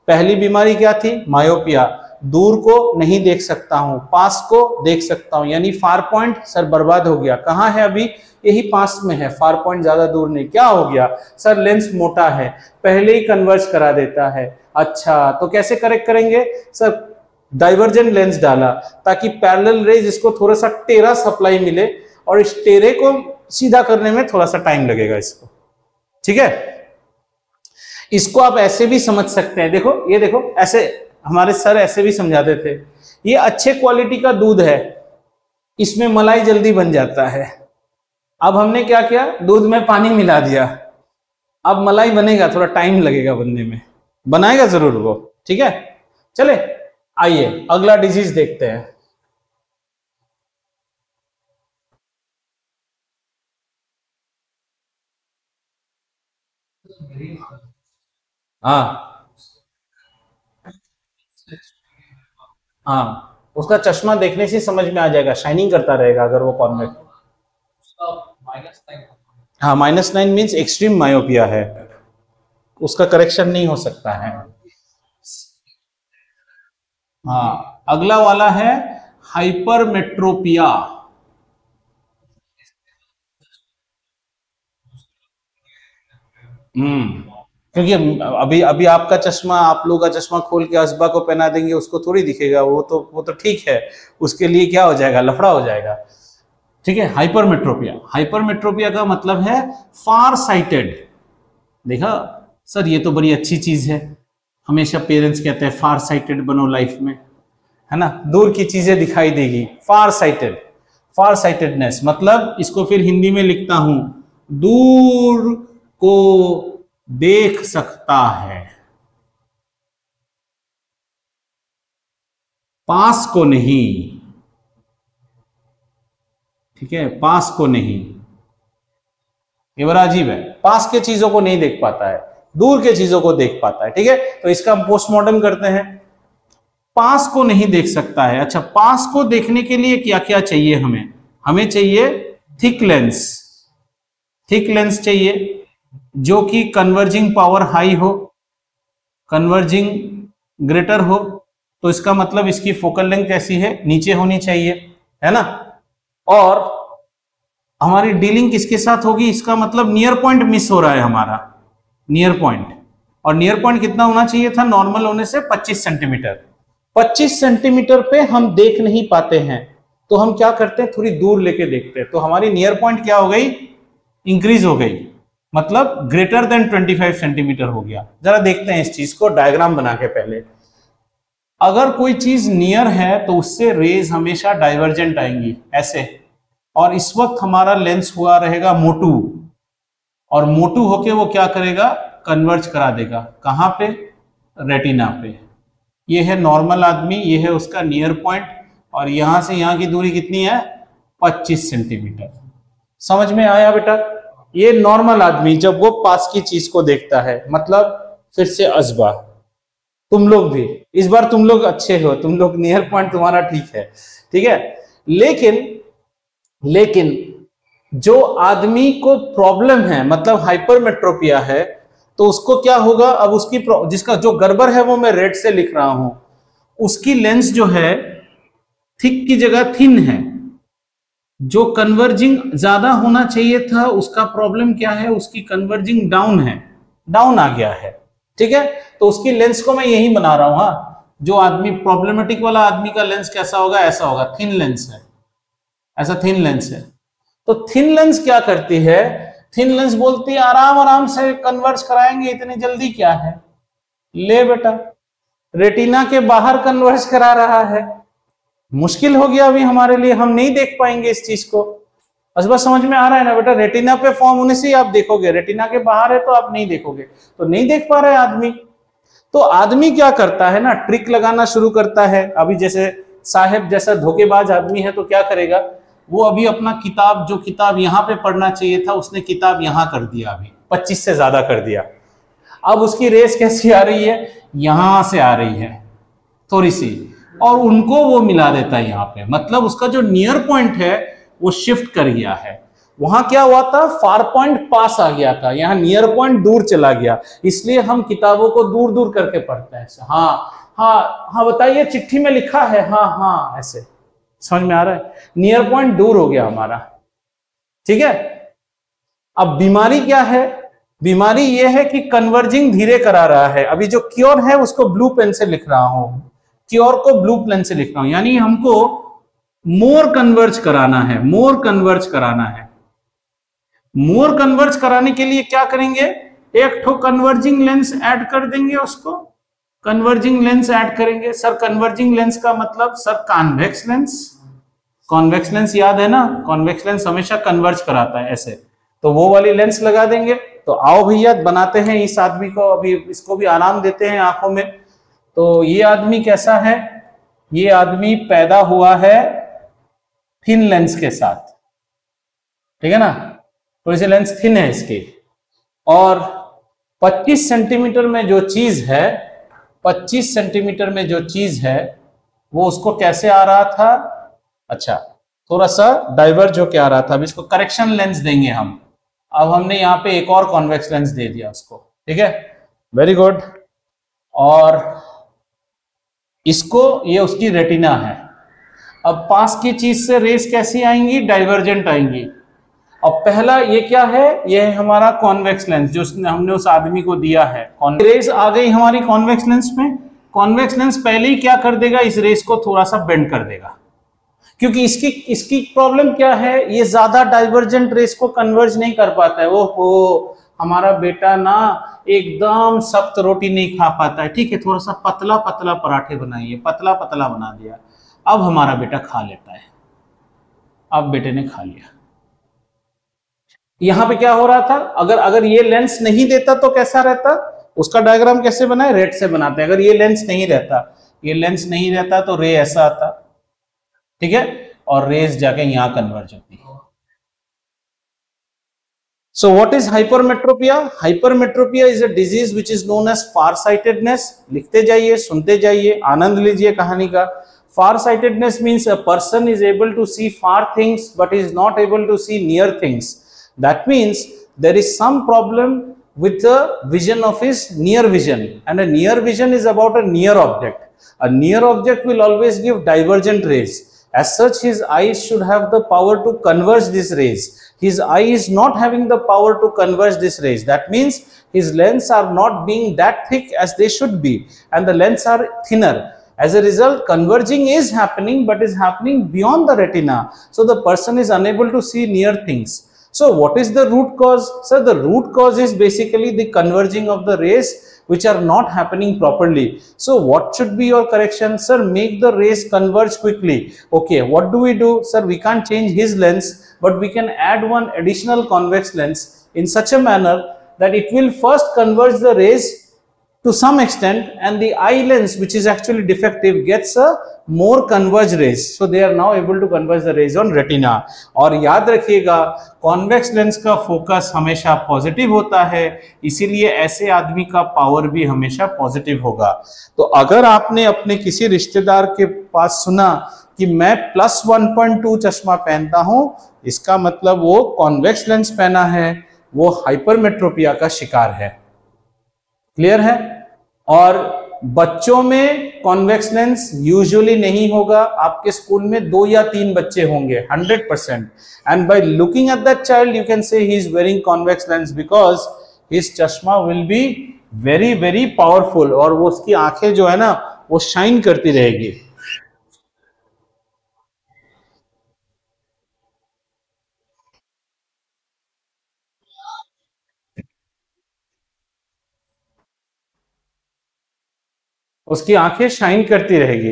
पहली बीमारी क्या थी, मायोपिया, दूर को नहीं देख सकता हूं, पास को देख सकता हूं, यानी फार पॉइंट सर बर्बाद हो गया। कहां है अभी, यही पास में है, फार पॉइंट ज्यादा दूर नहीं। क्या हो गया, सर लेंस मोटा है, पहले ही कन्वर्ज करा देता है। अच्छा तो कैसे करेक्ट करेंगे, सर डाइवर्जेंट लेंस डाला ताकि पैरेलल रेज इसको थोड़ा सा टेरा सप्लाई मिले, और इस टेरे को सीधा करने में थोड़ा सा टाइम लगेगा इसको। ठीक है, इसको आप ऐसे भी समझ सकते हैं, देखो ये देखो, ऐसे हमारे सर ऐसे भी समझाते थे, ये अच्छे क्वालिटी का दूध है, इसमें मलाई जल्दी बन जाता है। अब हमने क्या किया, दूध में पानी मिला दिया, अब मलाई बनेगा, थोड़ा टाइम लगेगा बनने में, बनाएगा जरूर वो। ठीक है, चले आइए अगला डिजीज देखते हैं। हाँ हाँ, उसका चश्मा देखने से समझ में आ जाएगा, शाइनिंग करता रहेगा अगर वो कॉन्वेक्स। हाँ -9 मीन्स एक्सट्रीम मायोपिया है, उसका करेक्शन नहीं हो सकता है। हाँ, अगला वाला है हाइपरमेट्रोपिया। क्योंकि अभी अभी आपका चश्मा, आप लोगों का चश्मा खोल के असबा को पहना देंगे, उसको थोड़ी दिखेगा, वो तो ठीक है, उसके लिए क्या हो जाएगा, लफड़ा हो जाएगा। ठीक है, हाइपरमेट्रोपिया, हाइपरमेट्रोपिया का मतलब है फार साइटेड। देखा सर, ये तो बड़ी अच्छी चीज है, हमेशा पेरेंट्स कहते हैं फार साइटेड बनो लाइफ में, है ना, दूर की चीजें दिखाई देगी। फार साइटेड, फार साइटेडनेस मतलब, इसको फिर हिंदी में लिखता हूं, दूर को देख सकता है, पास को नहीं। ठीक है, पास को नहीं, ये बड़ा अजीब है, पास के चीजों को नहीं देख पाता है, दूर के चीजों को देख पाता है। ठीक है, तो इसका हम पोस्टमार्टम करते हैं। पास को नहीं देख सकता है। अच्छा, पास को देखने के लिए क्या क्या चाहिए हमें, हमें चाहिए थिक लेंस, थिक लेंस चाहिए जो कि कन्वर्जिंग पावर हाई हो, कन्वर्जिंग ग्रेटर हो। तो इसका मतलब इसकी फोकल लेंथ कैसी है, नीचे होनी चाहिए, है ना। और हमारी डीलिंग किसके साथ होगी, इसका मतलब नियर पॉइंट मिस हो रहा है हमारा, नियर पॉइंट। और नियर पॉइंट कितना होना चाहिए था, नॉर्मल होने से 25 सेंटीमीटर। 25 सेंटीमीटर पे हम देख नहीं पाते हैं, तो हम क्या करते हैं, थोड़ी दूर लेके देखते हैं। तो हमारी नियर पॉइंट क्या हो गई, इंक्रीज हो गई, मतलब ग्रेटर देन 25 सेंटीमीटर हो गया। जरा देखते हैं इस चीज को डायग्राम बना के। पहले अगर कोई चीज नियर है तो उससे रेज हमेशा डाइवर्जेंट आएंगी ऐसे, और इस वक्त हमारा लेंस हुआ रहेगा मोटू, और मोटू होके वो क्या करेगा, कन्वर्ज करा देगा। कहां पे, रेटिना पे। ये है नॉर्मल आदमी, ये है उसका नियर पॉइंट, और यहां से यहां की दूरी कितनी है, 25 सेंटीमीटर। समझ में आया बेटा? ये नॉर्मल आदमी जब वो पास की चीज को देखता है, मतलब फिर से अजबा, तुम लोग भी इस बार तुम लोग अच्छे हो, तुम लोग नियर पॉइंट तुम्हारा ठीक है, ठीक है। लेकिन जो आदमी को प्रॉब्लम है, मतलब हाइपरमेट्रोपिया है, तो उसको क्या होगा, अब उसकी जिसका जो गड़बड़ है वो मैं रेड से लिख रहा हूं, उसकी लेंस जो है थिक की जगह थिन है। जो कन्वर्जिंग ज्यादा होना चाहिए था उसका प्रॉब्लम क्या है, उसकी कन्वर्जिंग डाउन है, डाउन आ गया है, ठीक है। तो उसकी लेंस को मैं यही बना रहा हूं। हाँ, जो आदमी प्रॉब्लमेटिक वाला आदमी का लेंस कैसा होगा, ऐसा होगा, थिन लेंस है, ऐसा थिन लेंस है। तो थिन लेंस क्या करती है, थिन लेंस बोलती है आराम आराम से कन्वर्ज कराएंगे, इतनी जल्दी क्या है। ले बेटा, रेटिना के बाहर कन्वर्ज करा रहा है, मुश्किल हो गया अभी हमारे लिए, हम नहीं देख पाएंगे इस चीज को। बस समझ में आ रहा है ना बेटा? रेटिना पे फॉर्म होने से ही आप देखोगे, रेटिना के बाहर है तो आप नहीं देखोगे, तो नहीं देख पा रहे आदमी। तो आदमी क्या करता है ना, ट्रिक लगाना शुरू करता है। अभी जैसे साहेब जैसा धोखेबाज आदमी है तो क्या करेगा, वो अभी अपना किताब, जो किताब यहां पे पढ़ना चाहिए था उसने किताब यहां कर दिया, अभी 25 से ज्यादा कर दिया। अब उसकी रेस कैसी आ रही है, यहां से आ रही है थोड़ी सी, और उनको वो मिला देता है यहाँ पे, मतलब उसका जो नियर पॉइंट है वो शिफ्ट कर गया है। वहां क्या हुआ था, फार पॉइंट पास आ गया था, यहाँ नियर पॉइंट दूर चला गया, इसलिए हम किताबों को दूर दूर करके पढ़ते हैं। हाँ हाँ हाँ बताइए, चिट्ठी में लिखा है, हाँ हाँ, ऐसे समझ में आ रहा है, नियर पॉइंट दूर हो गया हमारा, ठीक है। अब बीमारी क्या है, बीमारी यह है कि कन्वर्जिंग धीरे करा रहा है। अभी जो क्योर है उसको ब्लू पेन से लिख रहा हूं, क्योर को ब्लू पेन से लिख रहा हूं, यानी हमको मोर कन्वर्ज कराना है, मोर कन्वर्ज कराना है। मोर कन्वर्ज कराने के लिए क्या करेंगे, एक ठो कन्वर्जिंग लेंस ऐड कर देंगे, उसको कन्वर्जिंग लेंस ऐड करेंगे। सर कन्वर्जिंग लेंस का मतलब, sir convex lens, convex lens याद है ना, कॉन्वेक्स लेंस हमेशा कन्वर्ज कराता है ऐसे, तो वो वाली लेंस लगा देंगे। तो आओ भैया बनाते हैं इस आदमी को, अभी इसको भी आराम देते हैं आंखों में। तो ये आदमी कैसा है, ये आदमी पैदा हुआ है थिन लेंस के साथ, ठीक है ना, थोड़ी सी लेंस थिन है इसकी, और 25 सेंटीमीटर में जो चीज है, 25 सेंटीमीटर में जो चीज है वो उसको कैसे आ रहा था, अच्छा थोड़ा सा डाइवर्ज होके आ रहा था। अब इसको करेक्शन लेंस देंगे हम, अब हमने यहाँ पे एक और कॉन्वेक्स लेंस दे दिया उसको, ठीक है, वेरी गुड। और इसको, ये उसकी रेटिना है। अब पास की चीज से रेस कैसी आएंगी, डाइवर्जेंट आएंगी। अब पहला ये क्या है, ये है हमारा कॉन्वेक्स लेंस जो हमने उस आदमी को दिया है। रेस आ गई हमारी कॉन्वेक्स लेंस में, कॉन्वेक्स लेंस पहले ही क्या कर देगा, इस रेस को थोड़ा सा बेंड कर देगा, क्योंकि इसकी प्रॉब्लम क्या है, ये ज्यादा डाइवर्जेंट रेस को कन्वर्ज नहीं कर पाता है। वो हमारा बेटा ना एकदम सख्त रोटी नहीं खा पाता है, ठीक है, थोड़ा सा पतला पतला पराठे बनाइए, पतला पतला बना दिया, अब हमारा बेटा खा लेता है। अब बेटे ने खा लिया। यहां पे क्या हो रहा था, अगर ये लेंस नहीं देता तो कैसा रहता, उसका डायग्राम कैसे बनाए, रेड से बनाते हैं। अगर ये लेंस नहीं रहता, ये लेंस नहीं रहता तो रे ऐसा आता, ठीक है, और रेस जाके यहां कन्वर्ज होती है। So what is hypermetropia? Hypermetropia is a disease which is known as farsightedness. लिखते जाइए, सुनते जाइए, आनंद लीजिए कहानी का। Farsightedness means a person is able to see far things but is not able to see near things. That means there is some problem with the vision of his near vision, and a near vision is about a near object. A near object will always give divergent rays. As such, his eyes should have the power to converge these rays. His eye is not having the power to converge these rays. That means his lenses are not being that thick as they should be, and the lenses are thinner. As a result, converging is happening, but is happening beyond the retina. So the person is unable to see near things. So what is the root cause? Sir, the root cause is basically the converging of the rays which are not happening properly. So what should be your correction? Sir, make the rays converge quickly. Okay, what do we do? Sir, we can't change his lens, but we can add one additional convex lens in such a manner that it will first converge the rays to some extent, and the eye lens, which is actually defective, gets a more converged rays. So they are now able to converge the rays on retina. और याद रखिएगा, convex lens का focus हमेशा positive होता है, इसीलिए ऐसे आदमी का पावर भी हमेशा पॉजिटिव होगा. तो अगर आपने अपने किसी रिश्तेदार के पास सुना कि मैं +1.2 चश्मा पहनता हूं, इसका मतलब वो कॉन्वेक्स लेंस पहना है, वो हाइपरमेट्रोपिया का शिकार है. क्लियर है? और बच्चों में कॉन्वेक्स लेंस यूजुअली नहीं होगा. आपके स्कूल में 2 या 3 बच्चे होंगे 100%, and by looking at that child you can say he is wearing convex lens because his चश्मा will be very very powerful, और वो उसकी आंखें जो है ना वो शाइन करती रहेगी. उसकी आंखें शाइन करती रहेगी,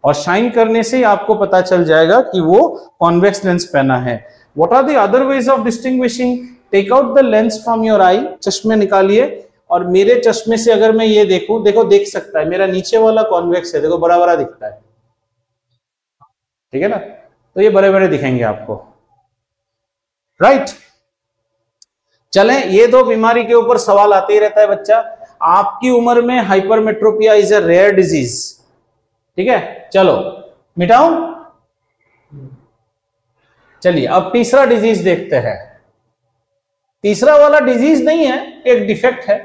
और शाइन करने से ही आपको पता चल जाएगा कि वो कॉन्वेक्स लेंस पहना है. What are the other ways of distinguishing? Take out the lens from your eye. चश्मे निकालिए, और मेरे चश्मे से अगर मैं ये देखूं, देखो देख सकता है मेरा नीचे वाला कॉन्वेक्स है, देखो बड़ा बड़ा दिखता है, ठीक है ना? तो ये बड़े बड़े दिखेंगे आपको, राइट? चलें, ये 2 बीमारी के ऊपर सवाल आते ही रहता है बच्चा. आपकी उम्र में hypermetropia is a rare disease, ठीक है? चलो मिटाऊं. चलिए अब तीसरा डिजीज देखते हैं. तीसरा वाला डिजीज नहीं है, एक डिफेक्ट है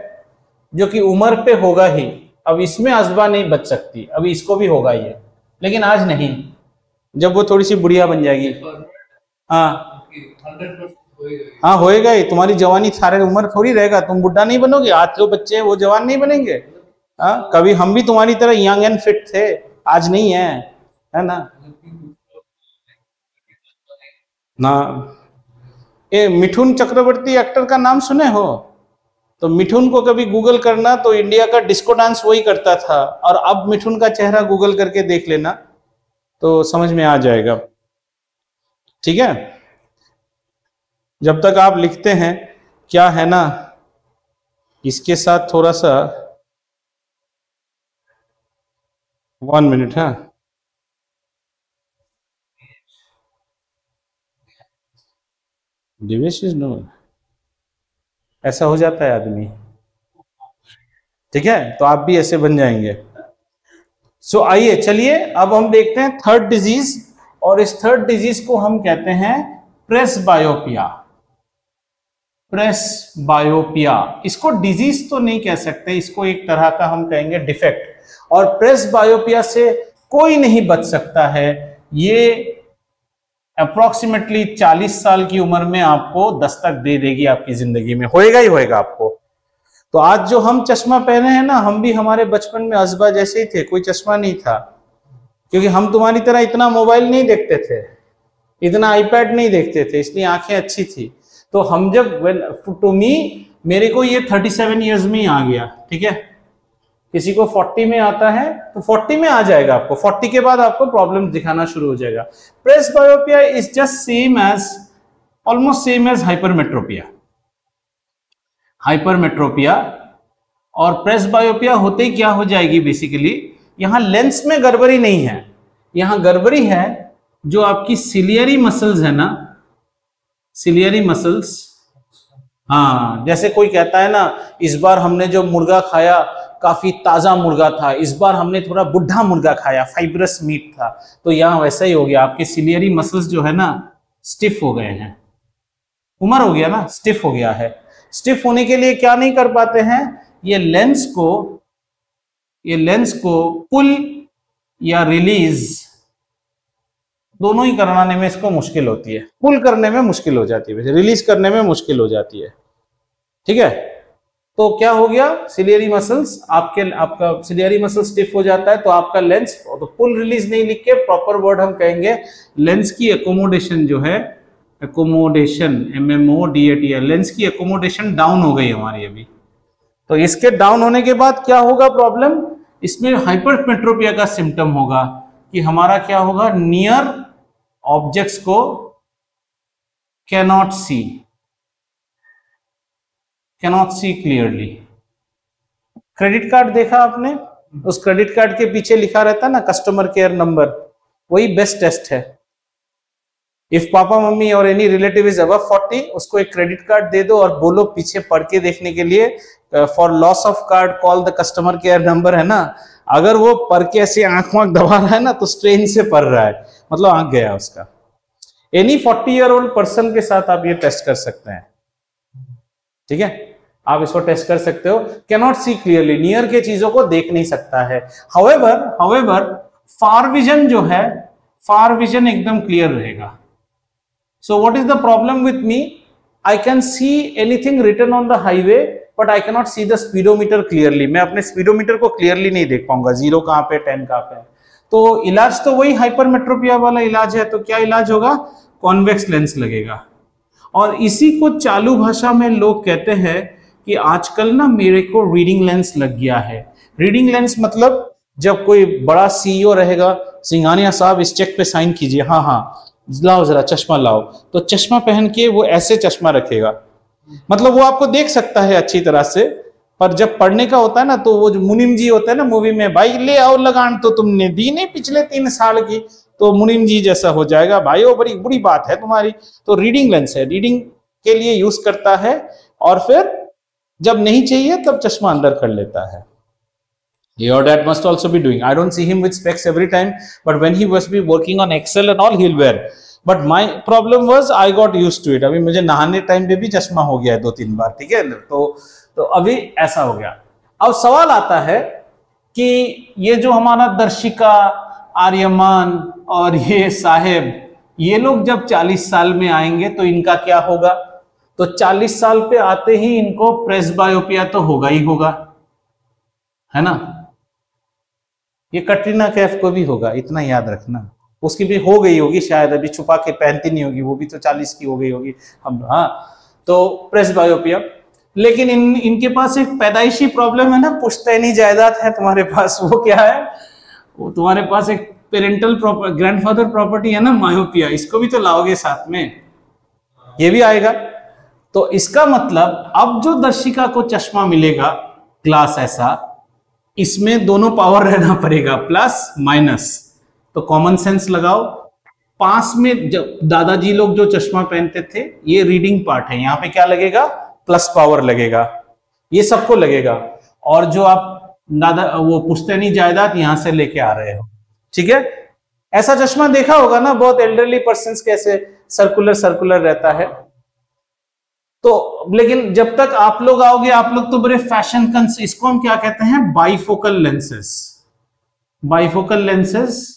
जो कि उम्र पे होगा ही. अब इसमें अजबा नहीं बच सकती, अभी इसको भी होगा ये, लेकिन आज नहीं, जब वो थोड़ी सी बुढ़िया बन जाएगी. हाँ हाँ, होएगा ही. तुम्हारी जवानी सारे उम्र थोड़ी रहेगा, तुम बुढ़ा नहीं बनोगे. आज जो बच्चे हैं वो जवान नहीं बनेंगे. हाँ, कभी हम भी तुम्हारी तरह यंग एंड फिट थे, आज नहीं है ना? ना, ये मिठुन चक्रवर्ती एक्टर का नाम सुने हो? तो मिठुन को कभी गूगल करना, तो इंडिया का डिस्को डांस वही करता था. और अब मिठुन का चेहरा गूगल करके देख लेना तो समझ में आ जाएगा, ठीक है? जब तक आप लिखते हैं, क्या है ना, इसके साथ थोड़ा सा 1 मिनट. हाँ, दिवेश इज नो, ऐसा हो जाता है आदमी, ठीक है? तो आप भी ऐसे बन जाएंगे. सो आइए, चलिए अब हम देखते हैं थर्ड डिजीज, और इस थर्ड डिजीज को हम कहते हैं प्रेसबायोपिया. प्रेसबायोपिया, इसको डिजीज तो नहीं कह सकते, इसको एक तरह का हम कहेंगे डिफेक्ट. और प्रेसबायोपिया से कोई नहीं बच सकता है. ये अप्रोक्सीमेटली 40 साल की उम्र में आपको दस्तक दे देगी, आपकी जिंदगी में होएगा ही होएगा आपको. तो आज जो हम चश्मा पहने हैं ना, हम भी हमारे बचपन में अजबा जैसे ही थे, कोई चश्मा नहीं था, क्योंकि हम तुम्हारी तरह इतना मोबाइल नहीं देखते थे, इतना आईपैड नहीं देखते थे, इसलिए आंखें अच्छी थी. तो हम जब टू मी, मेरे को ये 37 इयर्स में ही आ गया, ठीक है? किसी को 40 में आता है तो 40 में आ जाएगा आपको, 40 के बाद आपको प्रॉब्लम दिखाना शुरू हो जाएगा. Presbyopia is just same as, almost same as hypermetropia. Hypermetropia और प्रेसबायोपिया होते ही क्या हो जाएगी? बेसिकली यहां लेंस में गड़बड़ी नहीं है, यहां गड़बड़ी है जो आपकी सिलियरी मसल्स है ना, सिलियरी मसल्स. हाँ, जैसे कोई कहता है ना, इस बार हमने जो मुर्गा खाया काफी ताजा मुर्गा था, इस बार हमने थोड़ा बुढ़ा मुर्गा खाया, फाइब्रस मीट था. तो यहां वैसा ही हो गया, आपके सिलियरी मसल्स जो है ना स्टिफ हो गए हैं. उम्र हो गया ना, स्टिफ हो गया है. स्टिफ होने के लिए क्या नहीं कर पाते हैं? ये लेंस को पुल या रिलीज दोनों ही कराने में इसको मुश्किल होती है. पुल करने में मुश्किल हो जाती है, रिलीज करने में मुश्किल हो जाती है, ठीक है? तो क्या हो गया? सिलियरी मसल्स, आपका सिलियरी मसल स्टिफ हो जाता है, तो आपका लेंस, तो पुल रिलीज नहीं लिख के प्रॉपर वर्ड हम कहेंगे लेंस की एकोमोडेशन जो है एकोमोडेशन, MMODATL, लेंस की एकोमोडेशन डाउन हो गई हमारी अभी। तो इसके डाउन होने के बाद क्या होगा प्रॉब्लम, इसमें हाइपरमेट्रोपिया का सिम्टम होगा कि हमारा क्या होगा, नियर ऑब्जेक्ट्स को cannot see clearly. Credit card देखा आपने, उस क्रेडिट कार्ड के पीछे लिखा रहता है ना कस्टमर केयर नंबर, वही बेस्ट टेस्ट है। इफ पापा मम्मी और एनी रिलेटिव इज अबव 40, उसको एक क्रेडिट कार्ड दे दो और बोलो पीछे पढ़ के देखने के लिए, for loss of card call the customer care number, है ना। अगर वो पढ़ के ऐसे आंख वाँख दबा रहा है ना तो स्ट्रेन से पढ़ रहा है, मतलब आंख गया उसका। एनी 40-year-old पर्सन के साथ आप ये टेस्ट कर सकते हैं, ठीक है, आप इसको टेस्ट कर सकते हो। कैनॉट सी क्लियरली, नियर के चीजों को देख नहीं सकता है। हाउएवर फार विजन जो है, फार विजन एकदम क्लियर रहेगा। So what is the problem with me, I can see anything written on the highway but I cannot see the speedometer clearly. मैं अपने स्पीडोमीटर को क्लियरली नहीं देख पाऊंगा, 0 कहां पे 10 कहां पे। तो इलाज तो वही हाइपरमेट्रोपिया वाला इलाज है। तो क्या इलाज होगा, कॉन्वेक्स लेंस लगेगा। और इसी को चालू भाषा में लोग कहते हैं कि आजकल ना मेरे को रीडिंग लेंस लग गया है। रीडिंग लेंस मतलब जब कोई बड़ा सीईओ रहेगा, सिंघानिया साहब इस चेक पे साइन कीजिए, हाँ हाँ लाओ जरा चश्मा लाओ, तो चश्मा पहन के वो ऐसे चश्मा रखेगा, मतलब वो आपको देख सकता है अच्छी तरह से, पर जब पढ़ने का होता है ना तो वो जो मुनीम जी होता है ना मूवी में, भाई ले आओ लगान तो तुमने दी नहीं पिछले 3 साल की, तो मुनीम जी जैसा हो जाएगा भाई, वो बड़ी बुरी बात है तुम्हारी। तो रीडिंग लेंस है, रीडिंग के लिए यूज करता है, और फिर जब नहीं चाहिए तब चश्मा अंदर कर लेता है। Your dad must also be doing. I don't see him with specs every time, but when he was be working on Excel and all, he'll wear. But my problem was I got used to it. अभी मुझे नहाने time पे भी चश्मा हो गया है 2-3 बार, ठीक है। तो अभी ऐसा हो गया। अब सवाल आता है कि ये जो हमारा दर्शिका, आर्यमान और ये साहेब, ये लोग जब 40 साल में आएंगे तो इनका क्या होगा। तो 40 साल पे आते ही इनको प्रेसबायोपिया तो होगा ही होगा, है ना। ये कटरीना कैफ को भी होगा, इतना याद रखना। उसकी भी हो गई होगी शायद, अभी छुपा के पहनती नहीं होगी, वो भी तो 40 की हो गई होगी हम, हाँ। तो प्रेसबायोपिया, लेकिन इनके पास एक पैदाइशी प्रॉब्लम है ना, पुश्तैनी जायदाद है तुम्हारे पास, वो क्या है, वो तुम्हारे पास एक पेरेंटल ग्रैंडफादर प्रॉपर्टी है ना, मायोपिया, इसको भी तो लाओगे साथ में, ये भी आएगा। तो इसका मतलब अब जो दर्शिका को चश्मा मिलेगा ग्लास ऐसा, इसमें दोनों पावर रहना पड़ेगा, प्लस माइनस। तो कॉमन सेंस लगाओ, पास में जब दादाजी लोग जो चश्मा पहनते थे, ये रीडिंग पार्ट है, यहां पे क्या लगेगा, प्लस पावर लगेगा, ये सबको लगेगा। और जो आप वो पुश्तैनी जायदाद यहां से लेके आ रहे हो, ठीक है। ऐसा चश्मा देखा होगा ना, बहुत एल्डरली पर्सन्स कैसे सर्कुलर रहता है। तो लेकिन जब तक आप लोग आओगे, आप लोग तो बड़े फैशन कंस, इसको हम क्या कहते हैं, बाइफोकल लेंसेस। बाइफोकल लेंसेस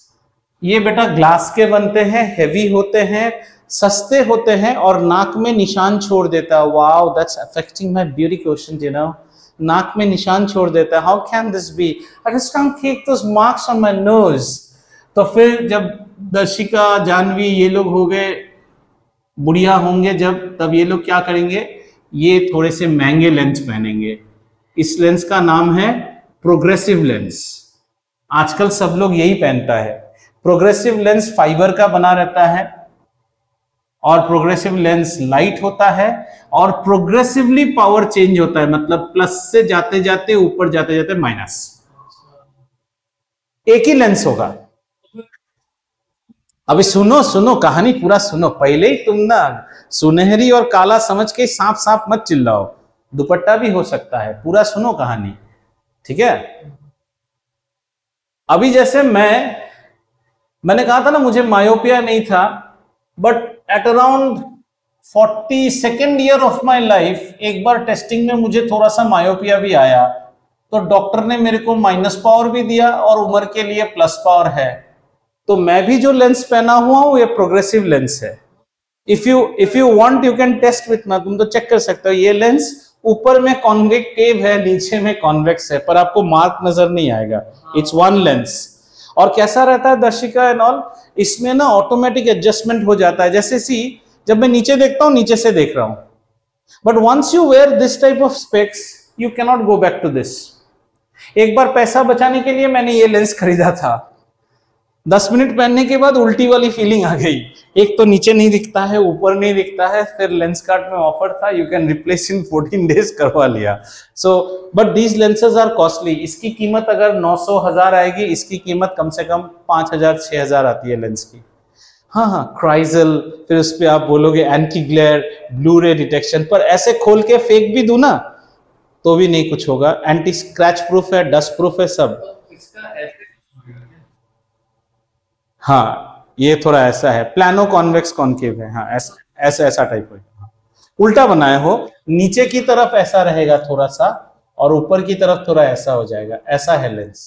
ये बेटा ग्लास के बनते हैं, हेवी होते हैं, सस्ते होते हैं, और नाक में निशान छोड़ देता है। Wow, that's affecting my beauty question, you know, नाक में निशान छोड़ देता है। How can this be, I just can't keep those marks on my nose. तो फिर जब दर्शिका, जानवी, ये लोग हो गए, बुढ़िया होंगे जब, तब ये लोग क्या करेंगे, ये थोड़े से महंगे लेंस पहनेंगे। इस लेंस का नाम है प्रोग्रेसिव लेंस। आजकल सब लोग यही पहनता है। प्रोग्रेसिव लेंस फाइबर का बना रहता है, और प्रोग्रेसिव लेंस लाइट होता है, और प्रोग्रेसिवली पावर चेंज होता है, मतलब प्लस से जाते जाते ऊपर, जाते जाते माइनस। एक ही लेंस होगा। अभी सुनो कहानी पूरा सुनो, पहले ही तुम ना सुनहरी और काला समझ के सांप सांप मत चिल्लाओ, दुपट्टा भी हो सकता है, पूरा सुनो कहानी, ठीक है। अभी जैसे मैंने कहा था ना, मुझे मायोपिया नहीं था, but at around 42nd year of my life एक बार टेस्टिंग में मुझे थोड़ा सा मायोपिया भी आया, तो डॉक्टर ने मेरे को माइनस पावर भी दिया और उम्र के लिए प्लस पावर है। तो मैं भी जो लेंस पहना हुआ हूं ये प्रोग्रेसिव लेंस है। If you want you can test with me, तुम तो चेक कर सकते हो। ये लेंस ऊपर में कॉन्वेक्टिव है, नीचे में कॉन्वेक्स है, पर आपको मार्क नजर नहीं आएगा। It's one lens. और कैसा रहता है दर्शिका एंड ऑल, इसमें ना ऑटोमेटिक एडजस्टमेंट हो जाता है। जैसे सी जब मैं नीचे देखता हूं नीचे से देख रहा हूं। But once you wear this type of specs you can not go back to this. एक बार पैसा बचाने के लिए मैंने ये लेंस खरीदा था, 10 मिनट पहनने के बाद उल्टी वाली फीलिंग आ गई। एक तो नीचे नहीं दिखता है, ऊपर नहीं दिखता है, फिर लेंस कार्ट में ऑफर था you can replace in 14 days, करवा लिया। So but these lenses are costly. इसकी कीमत अगर 900-1000 आएगी, इसकी कीमत कम से कम 5000-6000 आती है लेंस की। हाँ, क्राइजल, फिर उस पर आप बोलोगे एंटी ग्लेयर, ब्लू रे डिटेक्शन, पर ऐसे खोल के फेंक भी दूं ना तो भी नहीं कुछ होगा। एंटी स्क्रैच प्रूफ है, डस्ट प्रूफ है सब। हाँ, ये थोड़ा ऐसा है, प्लानो कॉन्वेक्स कॉन्केव है। हाँ, ऐसा टाइप है। उल्टा बनाए हो, नीचे की तरफ ऐसा रहेगा थोड़ा सा और ऊपर की तरफ थोड़ा ऐसा हो जाएगा। ऐसा है लेंस,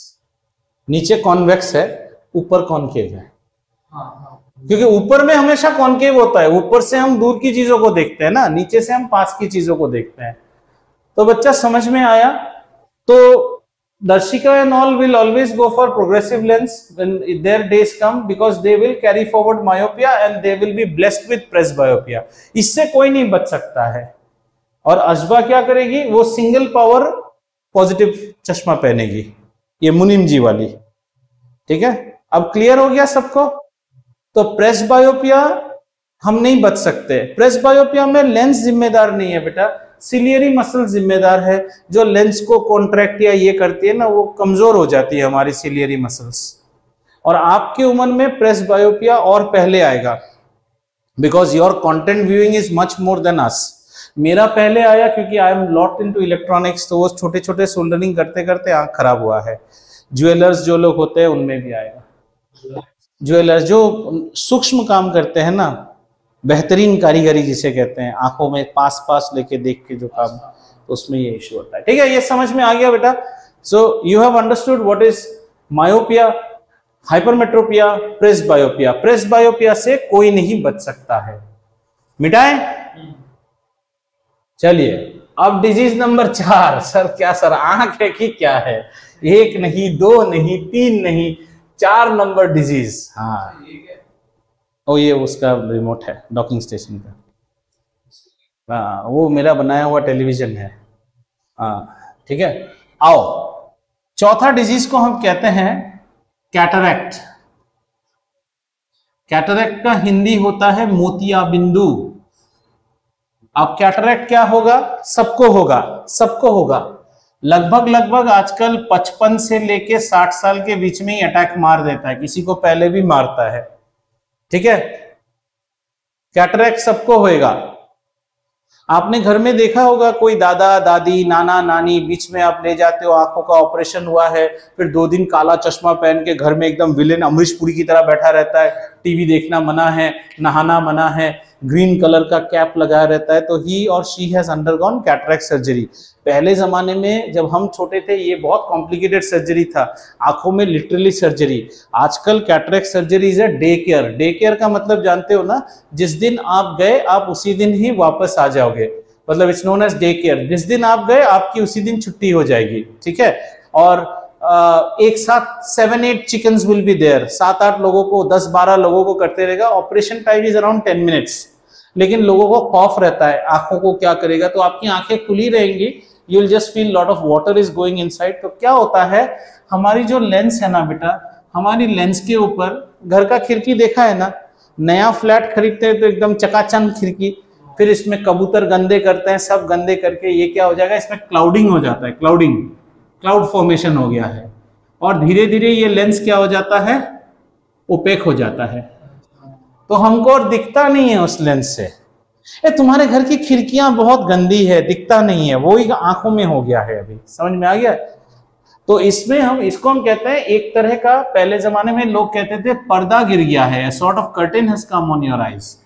नीचे कॉन्वेक्स है, ऊपर कॉन्केव है। क्योंकि ऊपर में हमेशा कॉन्केव होता है, ऊपर से हम दूर की चीजों को देखते हैं ना, नीचे से हम पास की चीजों को देखते हैं। तो बच्चा समझ में आया? तो Darshika and all will always go for progressive lens when their days come, because they will carry forward myopia and they will be blessed with presbyopia. इससे कोई नहीं बच सकता है। और अजबा क्या करेगी? वो सिंगल पावर पॉजिटिव चश्मा पहनेगी, ये मुनीम जी वाली। ठीक है, अब क्लियर हो गया सबको? तो प्रेसबायोपिया हम नहीं बच सकते। प्रेसबायोपिया में लेंस जिम्मेदार नहीं है बेटा, सिलियरी मसल जिम्मेदार है। जो लेंस को कॉन्ट्रैक्ट या ये करती है ना, वो कमजोर हो जाती है हमारी सिलियरी मसल्स। और आपकी उम्र में प्रेसबायोपिया और पहले आएगा, because your content viewing is much more than us. मेरा पहले आया क्योंकि I am lot into electronics, तो वो छोटे छोटे सोल्डरिंग करते करते आंख खराब हुआ है। ज्वेलर्स जो लोग होते हैं उनमें भी आएगा। ज्वेलर्स जो सूक्ष्म काम करते हैं ना, बेहतरीन कारीगरी जिसे कहते हैं, आंखों में पास लेके देख के जो काम, तो उसमें ये इश्यू होता है। ठीक है, ये समझ में आ गया बेटा? So you have understood what is myopia, hypermetropia, presbyopia. Presbyopia से कोई नहीं बच सकता है। मिटाएं? चलिए, अब डिजीज नंबर 4। सर क्या सर, आंख है कि क्या है? 1 नहीं, 2 नहीं, 3 नहीं, 4 नंबर डिजीज। हाँ, ओ ये उसका रिमोट है डॉकिंग स्टेशन का। हाँ, वो मेरा बनाया हुआ टेलीविजन है। हाँ, ठीक है। आओ, चौथा डिजीज को हम कहते हैं कैटरैक्ट। कैटरैक्ट का हिंदी होता है मोतियाबिंदु। अब कैटरैक्ट क्या होगा? सबको होगा, सबको होगा। लगभग आजकल 55 से लेके 60 साल के बीच में ही अटैक मार देता है, किसी को पहले भी मारता है। ठीक है, कैटरैक्ट सबको होएगा। आपने घर में देखा होगा, कोई दादा दादी, नाना नानी, बीच में आप ले जाते हो, आंखों का ऑपरेशन हुआ है, फिर 2 दिन काला चश्मा पहन के घर में एकदम विलेन अमरीश पुरी की तरह बैठा रहता है। टीवी देखना मना है, नहाना मना है, ग्रीन कलर का कैप लगाया रहता है। तो ही और she has undergone cataract surgery. पहले जमाने में जब हम छोटे थे, ये बहुत कॉम्प्लिकेटेड सर्जरी था, आंखों में लिटरली सर्जरी। आजकल cataract surgery is a day care. Day care का मतलब जानते हो ना, जिस दिन आप गए आप उसी दिन ही वापस आ जाओगे, मतलब it's known as day care. जिस दिन आप गए आपकी उसी दिन छुट्टी हो जाएगी। ठीक है, और एक साथ 7-8 चिकन्स विल बी देयर। 7-8 लोगों को, 10-12 लोगों को करते रहेगा। Operation time is around 10 minutes. लेकिन लोगों को खौफ रहता है आंखों को क्या करेगा, तो आपकी आंखें खुली रहेंगी, you will just feel lot of water is going inside. तो क्या होता है, हमारी जो लेंस है ना बेटा, हमारी लेंस के ऊपर, घर का खिड़की देखा है ना, नया फ्लैट खरीदते हैं तो एकदम चकाचौंध खिड़की, फिर इसमें कबूतर गंदे करते हैं, सब गंदे करके ये क्या हो जाएगा, इसमें क्लाउडिंग हो जाता है। क्लाउड फॉर्मेशन हो गया है, और धीरे धीरे ये लेंस क्या हो जाता है, ओपेक हो जाता है। तो हमको और दिखता नहीं है उस लेंस से। तुम्हारे घर की खिड़कियां बहुत गंदी है, दिखता नहीं है, वो ही आंखों में हो गया है। अभी समझ में आ गया? तो इसमें इसको हम कहते हैं एक तरह का, पहले जमाने में लोग कहते थे पर्दा गिर गया है, sort of curtain has come on your eyes.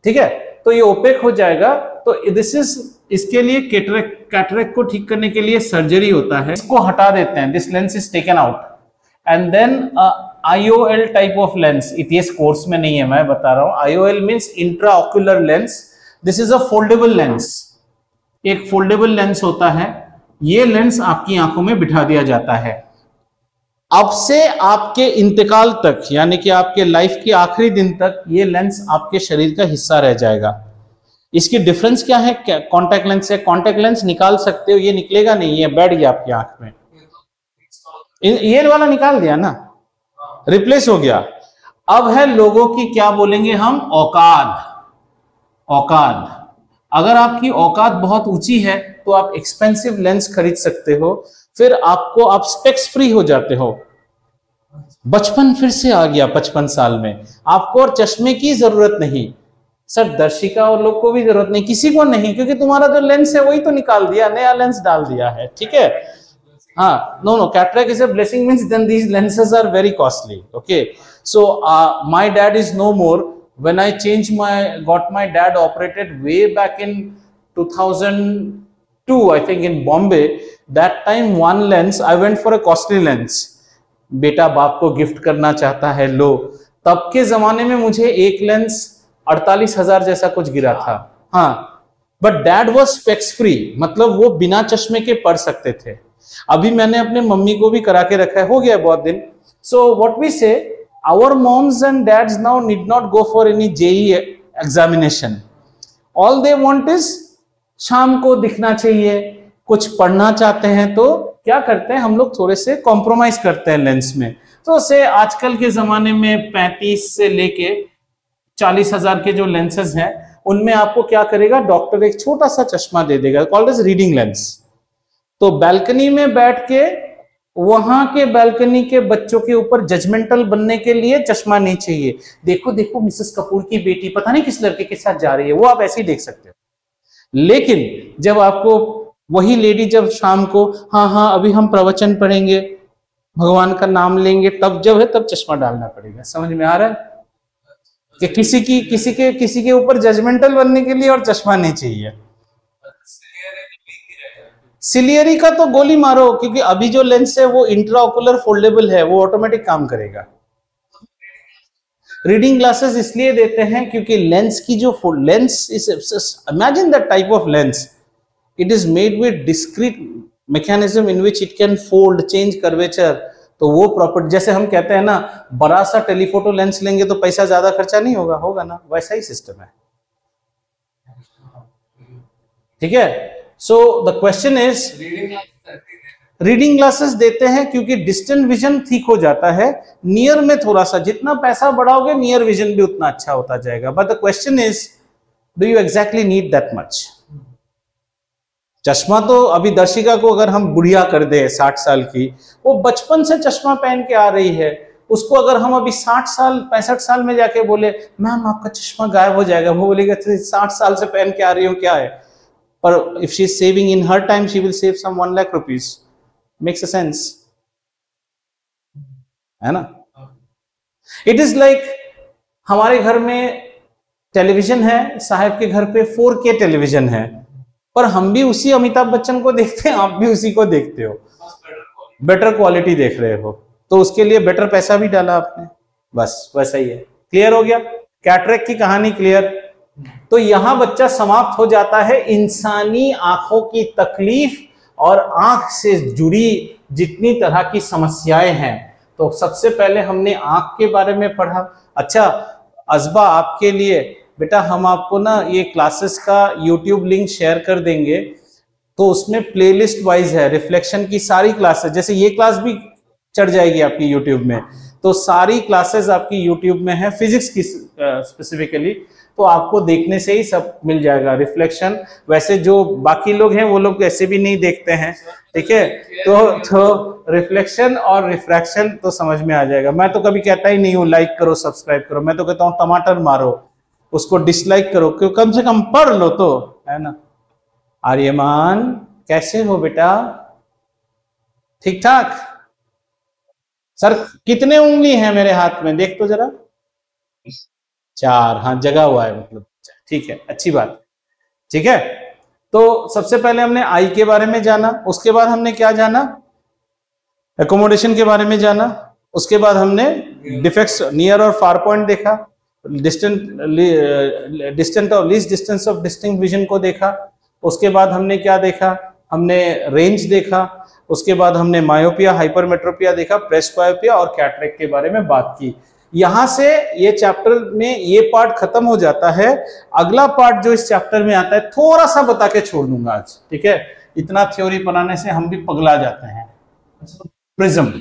ठीक है, तो ये ओपेक हो जाएगा। तो इसके लिए कैटरैक्ट को ठीक करने के लिए सर्जरी होता है, इसको हटा देते हैं, this lens is taken out, and then IOL type of lens, इतिहास कोर्स में नहीं है, मैं बता रहा हूं। IOL means intraocular lens. This is a foldable lens. एक फोल्डेबल लेंस होता है, ये लेंस आपकी आंखों में बिठा दिया जाता है। अब से आपके इंतकाल तक, यानी कि आपके लाइफ के आखिरी दिन तक ये लेंस आपके शरीर का हिस्सा रह जाएगा। इसकी डिफरेंस क्या है कॉन्टैक्ट लेंस से? कॉन्टैक्ट लेंस निकाल सकते हो, ये निकलेगा नहीं, ये बैठ गया आपकी आंख में। ये वाला निकाल दिया ना, रिप्लेस हो गया। अब है लोगों की, क्या बोलेंगे हम, औकात। औकात, अगर आपकी औकात बहुत ऊंची है तो आप एक्सपेंसिव लेंस खरीद सकते हो, फिर आपको, आप स्पेक्स फ्री हो जाते हो। बचपन फिर से आ गया 55 साल में, आपको और चश्मे की जरूरत नहीं। सर दर्शिका और लोग को भी जरूरत नहीं, किसी को नहीं, क्योंकि तुम्हारा जो लेंस है वही तो निकाल दिया, नया लेंस डाल दिया है, ठीक है। हाँ, no, cataract is a blessing, means then these lenses are very costly. Okay, so my dad is no more. When I got my dad operated way back in 2002, I think in Bombay. That time one lens, I went for a costly lens. बेटा बाप को gift करना चाहता है, लो। तब के जमाने में मुझे एक लेंस 48,000 जैसा कुछ गिरा था। हाँ, but dad was specs free, मतलब वो बिना चश्मे के पढ़ सकते थे। अभी मैंने अपने मम्मी को भी करा के रखा है, हो गया बहुत दिन। So what we say, our moms and dads now need not go for any JE examination. All they want is शाम को दिखना चाहिए, कुछ पढ़ना चाहते हैं तो क्या करते हैं हम लोग, थोड़े से कॉम्प्रोमाइज करते हैं लेंस में। तो से आजकल के जमाने में 35 से लेके 40,000 के जो लेंसेज हैं, उनमें आपको क्या करेगा, डॉक्टर एक छोटा सा चश्मा दे देगा, कॉल्ड एज रीडिंग लेंस। तो बैल्कनी में बैठ के वहां के बैल्कनी के बच्चों के ऊपर जजमेंटल बनने के लिए चश्मा नहीं चाहिए। देखो देखो मिसेस कपूर की बेटी पता नहीं किस लड़के के साथ जा रही है, वो आप ऐसे ही देख सकते हो। लेकिन जब आपको वही लेडी जब शाम को, हाँ हाँ अभी हम प्रवचन पढ़ेंगे, भगवान का नाम लेंगे, तब जब है तब चश्मा डालना पड़ेगा। समझ में आ रहा है कि किसी के ऊपर जजमेंटल बनने के लिए और चश्मा नहीं चाहिए। सिलियरी का तो गोली मारो, क्योंकि अभी जो लेंस है वो इंट्राओकुलर फोल्डेबल है, वो ऑटोमेटिक काम करेगा। रीडिंग ग्लासेस इसलिए देते हैं क्योंकि लेंस की जो lens is, imagine that type of lens, it is made with discrete mechanism in which it can fold, change curvature. तो वो प्रॉपर्टी, जैसे हम कहते हैं ना, बड़ा सा टेलीफोटो लेंस लेंगे तो पैसा ज्यादा खर्चा नहीं होगा, होगा ना, वैसा ही सिस्टम है, ठीक है। So the question is, reading glasses देते हैं क्योंकि डिस्टेंट विजन ठीक हो जाता है, नियर में थोड़ा सा, जितना पैसा बढ़ाओगे नियर विजन भी उतना अच्छा होता जाएगा। But the question is, do you exactly need that much? चश्मा तो अभी दर्शिका को अगर हम बुढ़िया कर दे 60 साल की, वो बचपन से चश्मा पहन के आ रही है, उसको अगर हम अभी 60 साल 65 साल में जाके बोले मैम आपका चश्मा गायब हो जाएगा, वो बोलेगा 60 साल से पहन के आ रही हूँ, क्या है। पर if she is saving in her time, she will save some 1 lakh rupees. Makes a sense, है ना। It is like हमारे घर में टेलीविजन है, साहब के घर पे 4K टेलीविजन है, पर हम भी उसी अमिताभ बच्चन को देखते हैं, आप भी उसी को देखते हो, बेटर क्वालिटी देख रहे हो, तो उसके लिए बेटर पैसा भी डाला आपने, बस वैसा ही है। क्लियर हो गया कैटरेक्ट की कहानी, क्लियर। तो यहां बच्चा समाप्त हो जाता है इंसानी आंखों की तकलीफ और आंख से जुड़ी जितनी तरह की समस्याएं हैं। तो सबसे पहले हमने आंख के बारे में पढ़ा। अच्छा अजबा, आपके लिए बेटा हम आपको ना ये क्लासेस का YouTube लिंक शेयर कर देंगे, तो उसमें प्लेलिस्ट वाइज है, रिफ्लेक्शन की सारी क्लासेस, जैसे ये क्लास भी चढ़ जाएगी आपकी YouTube में, तो सारी क्लासेस आपकी YouTube में है, फिजिक्स की स्पेसिफिकली, तो आपको देखने से ही सब मिल जाएगा। रिफ्लेक्शन वैसे जो बाकी लोग हैं वो लोग ऐसे भी नहीं देखते हैं, ठीक है, तो रिफ्लेक्शन और रिफ्रैक्शन तो समझ में आ जाएगा। मैं तो कभी कहता ही नहीं हूँ लाइक करो सब्सक्राइब करो, मैं तो कहता हूँ टमाटर मारो, उसको डिसलाइक करो, क्यों, कम से कम पढ़ लो तो, है ना। आर्यमान कैसे हो बेटा, ठीक ठाक। सर कितने उंगली हैं मेरे हाथ में, देख तो जरा, 4, हाँ जगा हुआ है मतलब, ठीक है, अच्छी बात, ठीक है। तो सबसे पहले हमने आई के बारे में जाना, उसके बाद हमने क्या जाना, एकोमोडेशन के बारे में जाना, उसके बाद हमने डिफेक्ट्स, नियर और फार पॉइंट देखा, डिस्टेंट और least distance of distinct vision को देखा, उसके बाद हमने क्या देखा, हमने रेंज देखा। उसके बाद हमने मायोपिया, हाइपरमेट्रोपिया देखा, प्रेस्बायोपिया और कैटरेक्ट के बारे में बात की। यहां से ये चैप्टर में ये पार्ट खत्म हो जाता है। अगला पार्ट जो इस चैप्टर में आता है थोड़ा सा बता के छोड़ दूंगा आज, ठीक है? इतना थ्योरी बनाने से हम भी पगला जाते हैं। प्रिज्म,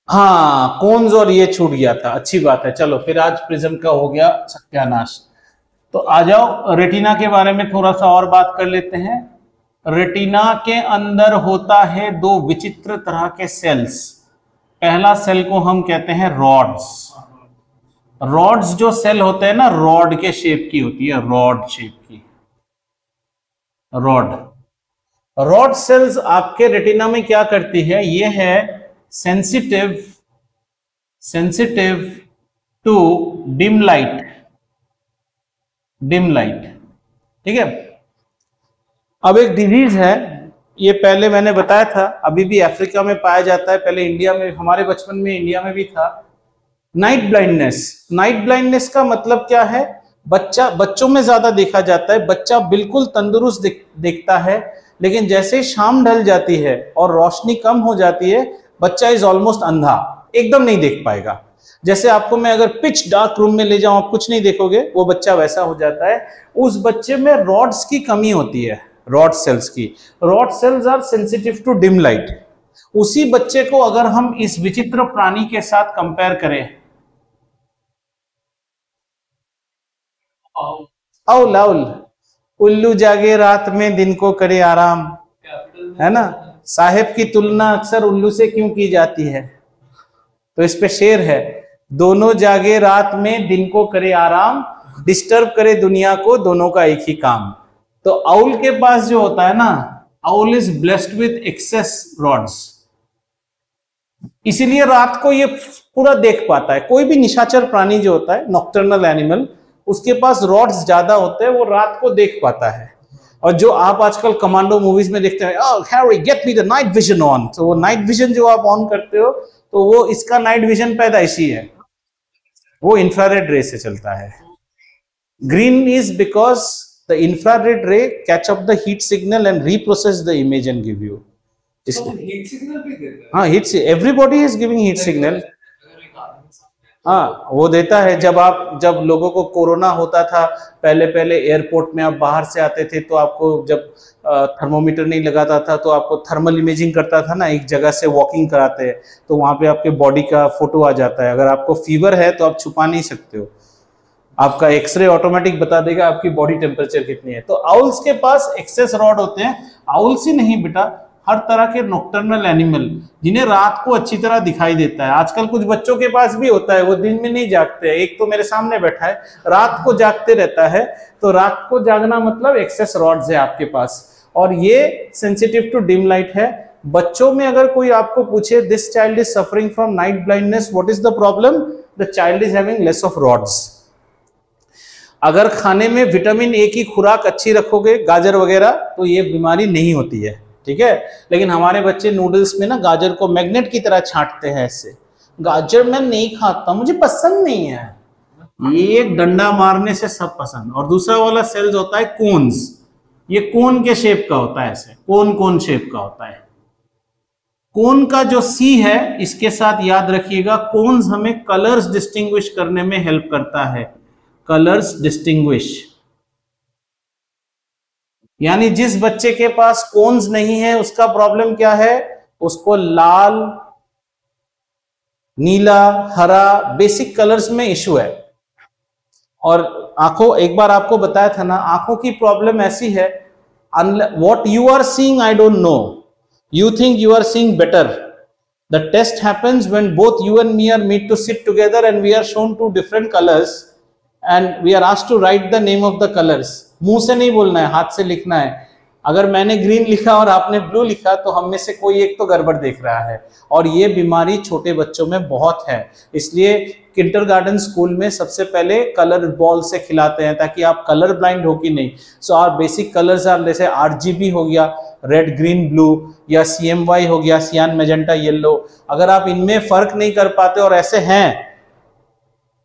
हाँ कोन्स और ये छूट गया था, अच्छी बात है। चलो फिर आज प्रिज्म का हो गया सत्यानाश। तो आ जाओ रेटिना के बारे में थोड़ा सा और बात कर लेते हैं। रेटिना के अंदर होता है दो विचित्र तरह के सेल्स। पहला सेल को हम कहते हैं रॉड्स। रॉड्स जो सेल होते हैं ना, रॉड के शेप की होती है, रॉड शेप की रॉड। रॉड सेल्स आपके रेटिना में क्या करती है? ये है सेंसिटिव टू डिम लाइट, ठीक है? अब एक डिजीज है, ये पहले मैंने बताया था, अभी भी अफ्रीका में पाया जाता है, पहले इंडिया में, हमारे बचपन में इंडिया में भी था। Night blindness. नाइट ब्लाइंडनेस का मतलब क्या है? बच्चों में ज्यादा देखा जाता है। बच्चा बिल्कुल तंदुरुस्त दिखता है, लेकिन जैसे ही शाम ढल जाती है और रोशनी कम हो जाती है, बच्चा इज ऑलमोस्ट अंधा, एकदम नहीं देख पाएगा। जैसे आपको मैं अगर पिच डार्क रूम में ले जाऊं, आप कुछ नहीं देखोगे, वो बच्चा वैसा हो जाता है। उस बच्चे में रॉड्स की कमी होती है, रॉड सेल्स की। Rod cells are sensitive to dim light. उसी बच्चे को अगर हम इस विचित्र प्राणी के साथ कंपेयर करें, औल औल, उल्लू जागे रात में दिन को करे आराम, है ना? साहेब की तुलना अक्सर उल्लू से क्यों की जाती है? तो इस पे शेर है, दोनों जागे रात में दिन को करे आराम, डिस्टर्ब करे दुनिया को दोनों का एक ही काम। तो आउल के पास जो होता है ना, owl is blessed with access rods, इसीलिए रात को ये पूरा देख पाता है। कोई भी निशाचर प्राणी जो होता है, नॉक्टर्नल एनिमल, उसके पास रॉड्स ज्यादा होते हैं, वो रात को देख पाता है। और जो आप आजकल कमांडो मूवीज में देखते हैं, oh Harry get me the night vision on, तो वो नाइट विजन जो आप ऑन करते हो, तो वो इसका नाइट विजन पैदाइशी है, वो इंफ्रारेड रे से चलता है। Green is because the infrared ray catch up the heat signal and reprocess the image and give you. Heat signal भी देता है? हाँ, हीट से everybody is giving heat signal. हाँ, वो देता है। जब लोगों को कोरोना होता था, पहले एयरपोर्ट में आप बाहर से आते थे, तो आपको जब थर्मोमीटर नहीं लगाता था, तो आपको थर्मल इमेजिंग करता था ना, एक जगह से वॉकिंग कराते हैं, तो वहां पे आपके बॉडी का फोटो आ जाता है। अगर आपको फीवर है तो आप छुपा नहीं सकते हो, आपका एक्सरे ऑटोमेटिक बता देगा आपकी बॉडी टेम्परेचर कितनी है। तो आउल्स के पास एक्सेस रॉड होते हैं। आउल्स ही नहीं बेटा, हर तरह के नॉक्टर्नल एनिमल जिन्हें रात को अच्छी तरह दिखाई देता है। आजकल कुछ बच्चों के पास भी होता है, वो दिन में नहीं जागते हैं। एक तो मेरे सामने बैठा है, रात को जागते रहता है। तो रात को जागना मतलब एक्सेस रॉड्स है आपके पास, और ये सेंसिटिव टू डिम लाइट है। बच्चों में अगर कोई आपको पूछे, this child is suffering from night blindness, what is the problem? The child is having less of rods. अगर खाने में विटामिन ए की खुराक अच्छी रखोगे, गाजर वगैरह, तो ये बीमारी नहीं होती है, ठीक है? लेकिन हमारे बच्चे नूडल्स में ना गाजर को मैग्नेट की तरह छांटते हैं ऐसे, गाजर मैं नहीं खाता, मुझे पसंद नहीं है। ये एक डंडा मारने से सब पसंद। और दूसरा वाला सेल्स होता है कोन्स, ये कोन के शेप का होता है, ऐसे कोन शेप का होता है। कोन का जो सी है, इसके साथ याद रखिएगा, कोन्स हमें कलर्स डिस्टिंग्विश करने में हेल्प करता है। कलर्स डिस्टिंग्विश, यानी जिस बच्चे के पास कोन्स नहीं है, उसका प्रॉब्लम क्या है? उसको लाल, नीला, हरा, बेसिक कलर्स में इश्यू है। और आंखों, एक बार आपको बताया था ना, आंखों की प्रॉब्लम ऐसी है, what you are seeing I don't know, you think you are seeing better. The test happens when both you and me are meet to sit together and we are shown two different colours and we are asked to write the name of the colours. मुंह से नहीं बोलना है, हाथ से लिखना है। अगर मैंने ग्रीन लिखा और आपने ब्लू लिखा, तो हम में से कोई एक तो गड़बड़ देख रहा है। और ये बीमारी छोटे बच्चों में बहुत है, इसलिए किंडरगार्टन स्कूल में सबसे पहले कलर बॉल से खिलाते हैं, ताकि आप कलर ब्लाइंड हो कि नहीं। सो आर बेसिक कलर्स आर, जैसे RGB हो गया, रेड ग्रीन ब्लू, या CMY हो गया, सियान मैजेंटा येलो। अगर आप इनमें फर्क नहीं कर पाते और ऐसे हैं,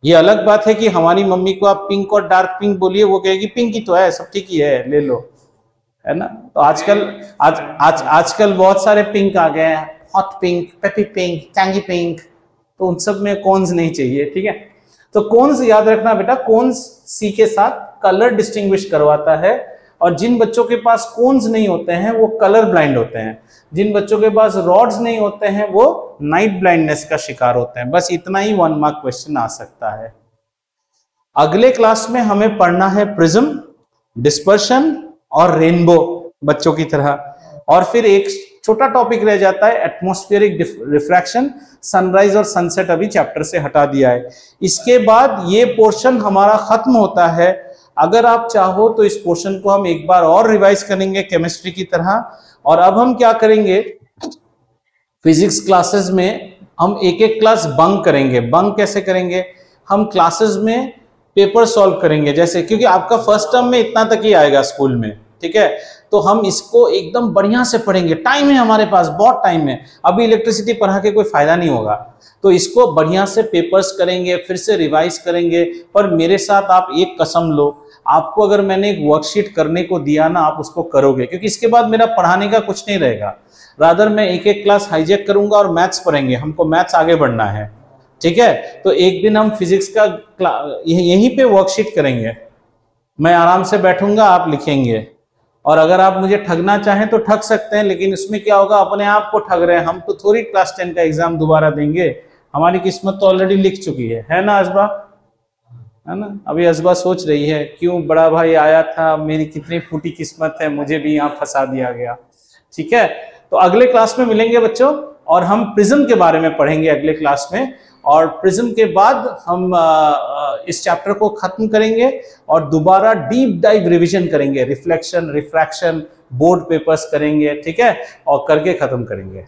ये अलग बात है कि हमारी मम्मी को आप पिंक और डार्क पिंक बोलिए, वो कहेगी पिंक ही तो है, सब ठीक ही है, ले लो। है ना। तो आजकल बहुत सारे पिंक आ गए हैं, hot pink, peppy pink, tangy pink, तो उन सब में कोन्स नहीं चाहिए, ठीक है। तो कोन्स याद रखना बेटा, कोन्स सी के साथ कलर डिस्टिंग्विश करवाता है, और जिन बच्चों के पास कोन्स नहीं होते हैं वो कलर ब्लाइंड होते हैं, जिन बच्चों के पास रॉड्स नहीं होते हैं वो नाइट ब्लाइंडनेस का शिकार होते हैं। बस इतना ही 1 मार्क क्वेश्चन आ सकता है। अगले क्लास में हमें पढ़ना है प्रिज्म, डिस्पर्शन और रेनबो बच्चों की तरह, और फिर एक छोटा टॉपिक रह जाता है एटमॉस्फेरिक रिफ्रैक्शन। सनराइज और सनसेट अभी चैप्टर से हटा दिया है। इसके बाद ये पोर्शन हमारा खत्म होता है। अगर आप चाहो तो इस पोर्शन को हम एक बार और रिवाइज करेंगे केमिस्ट्री की तरह। और अब हम क्या करेंगे, फिजिक्स क्लासेस में हम एक एक क्लास बंक करेंगे। बंक कैसे करेंगे, हम क्लासेस में पेपर सॉल्व करेंगे, जैसे क्योंकि आपका फर्स्ट टर्म में इतना तक ही आएगा स्कूल में, ठीक है। तो हम इसको एकदम बढ़िया से पढ़ेंगे, टाइम है हमारे पास, बहुत टाइम है, अभी इलेक्ट्रिसिटी पढ़ा के कोई फायदा नहीं होगा, तो इसको बढ़िया से पेपर्स करेंगे, फिर से रिवाइज करेंगे। पर मेरे साथ आप एक कसम लो, आपको अगर मैंने एक वर्कशीट करने को दिया ना, आप उसको करोगे, क्योंकि इसके बाद मेरा पढ़ाने का कुछ नहीं रहेगा। रादर मैं एक एक क्लास हाईजैक करूंगा और मैथ्स पढ़ेंगे, हमको मैथ्स आगे बढ़ना है, ठीक है। तो एक दिन हम फिजिक्स का यहीं पे वर्कशीट करेंगे, मैं आराम से बैठूंगा, आप लिखेंगे, और अगर आप मुझे ठगना चाहें तो ठग सकते हैं, लेकिन इसमें क्या होगा, अपने आप को ठग रहे हैं हम, तो थोड़ी क्लास 10 का एग्जाम दोबारा देंगे, हमारी किस्मत तो ऑलरेडी लिख चुकी है ना अजबा, है ना। अभी अजबा सोच रही है क्यों बड़ा भाई आया था, मेरी कितनी फूटी किस्मत है, मुझे भी यहाँ फंसा दिया गया, ठीक है। तो अगले क्लास में मिलेंगे बच्चों, और हम प्रिज्म के बारे में पढ़ेंगे अगले क्लास में, और प्रिज्म के बाद हम इस चैप्टर को खत्म करेंगे और दोबारा डीप डाइव रिवीजन करेंगे, रिफ्लेक्शन, रिफ्रैक्शन, बोर्ड पेपर्स करेंगे, ठीक है, और करके खत्म करेंगे।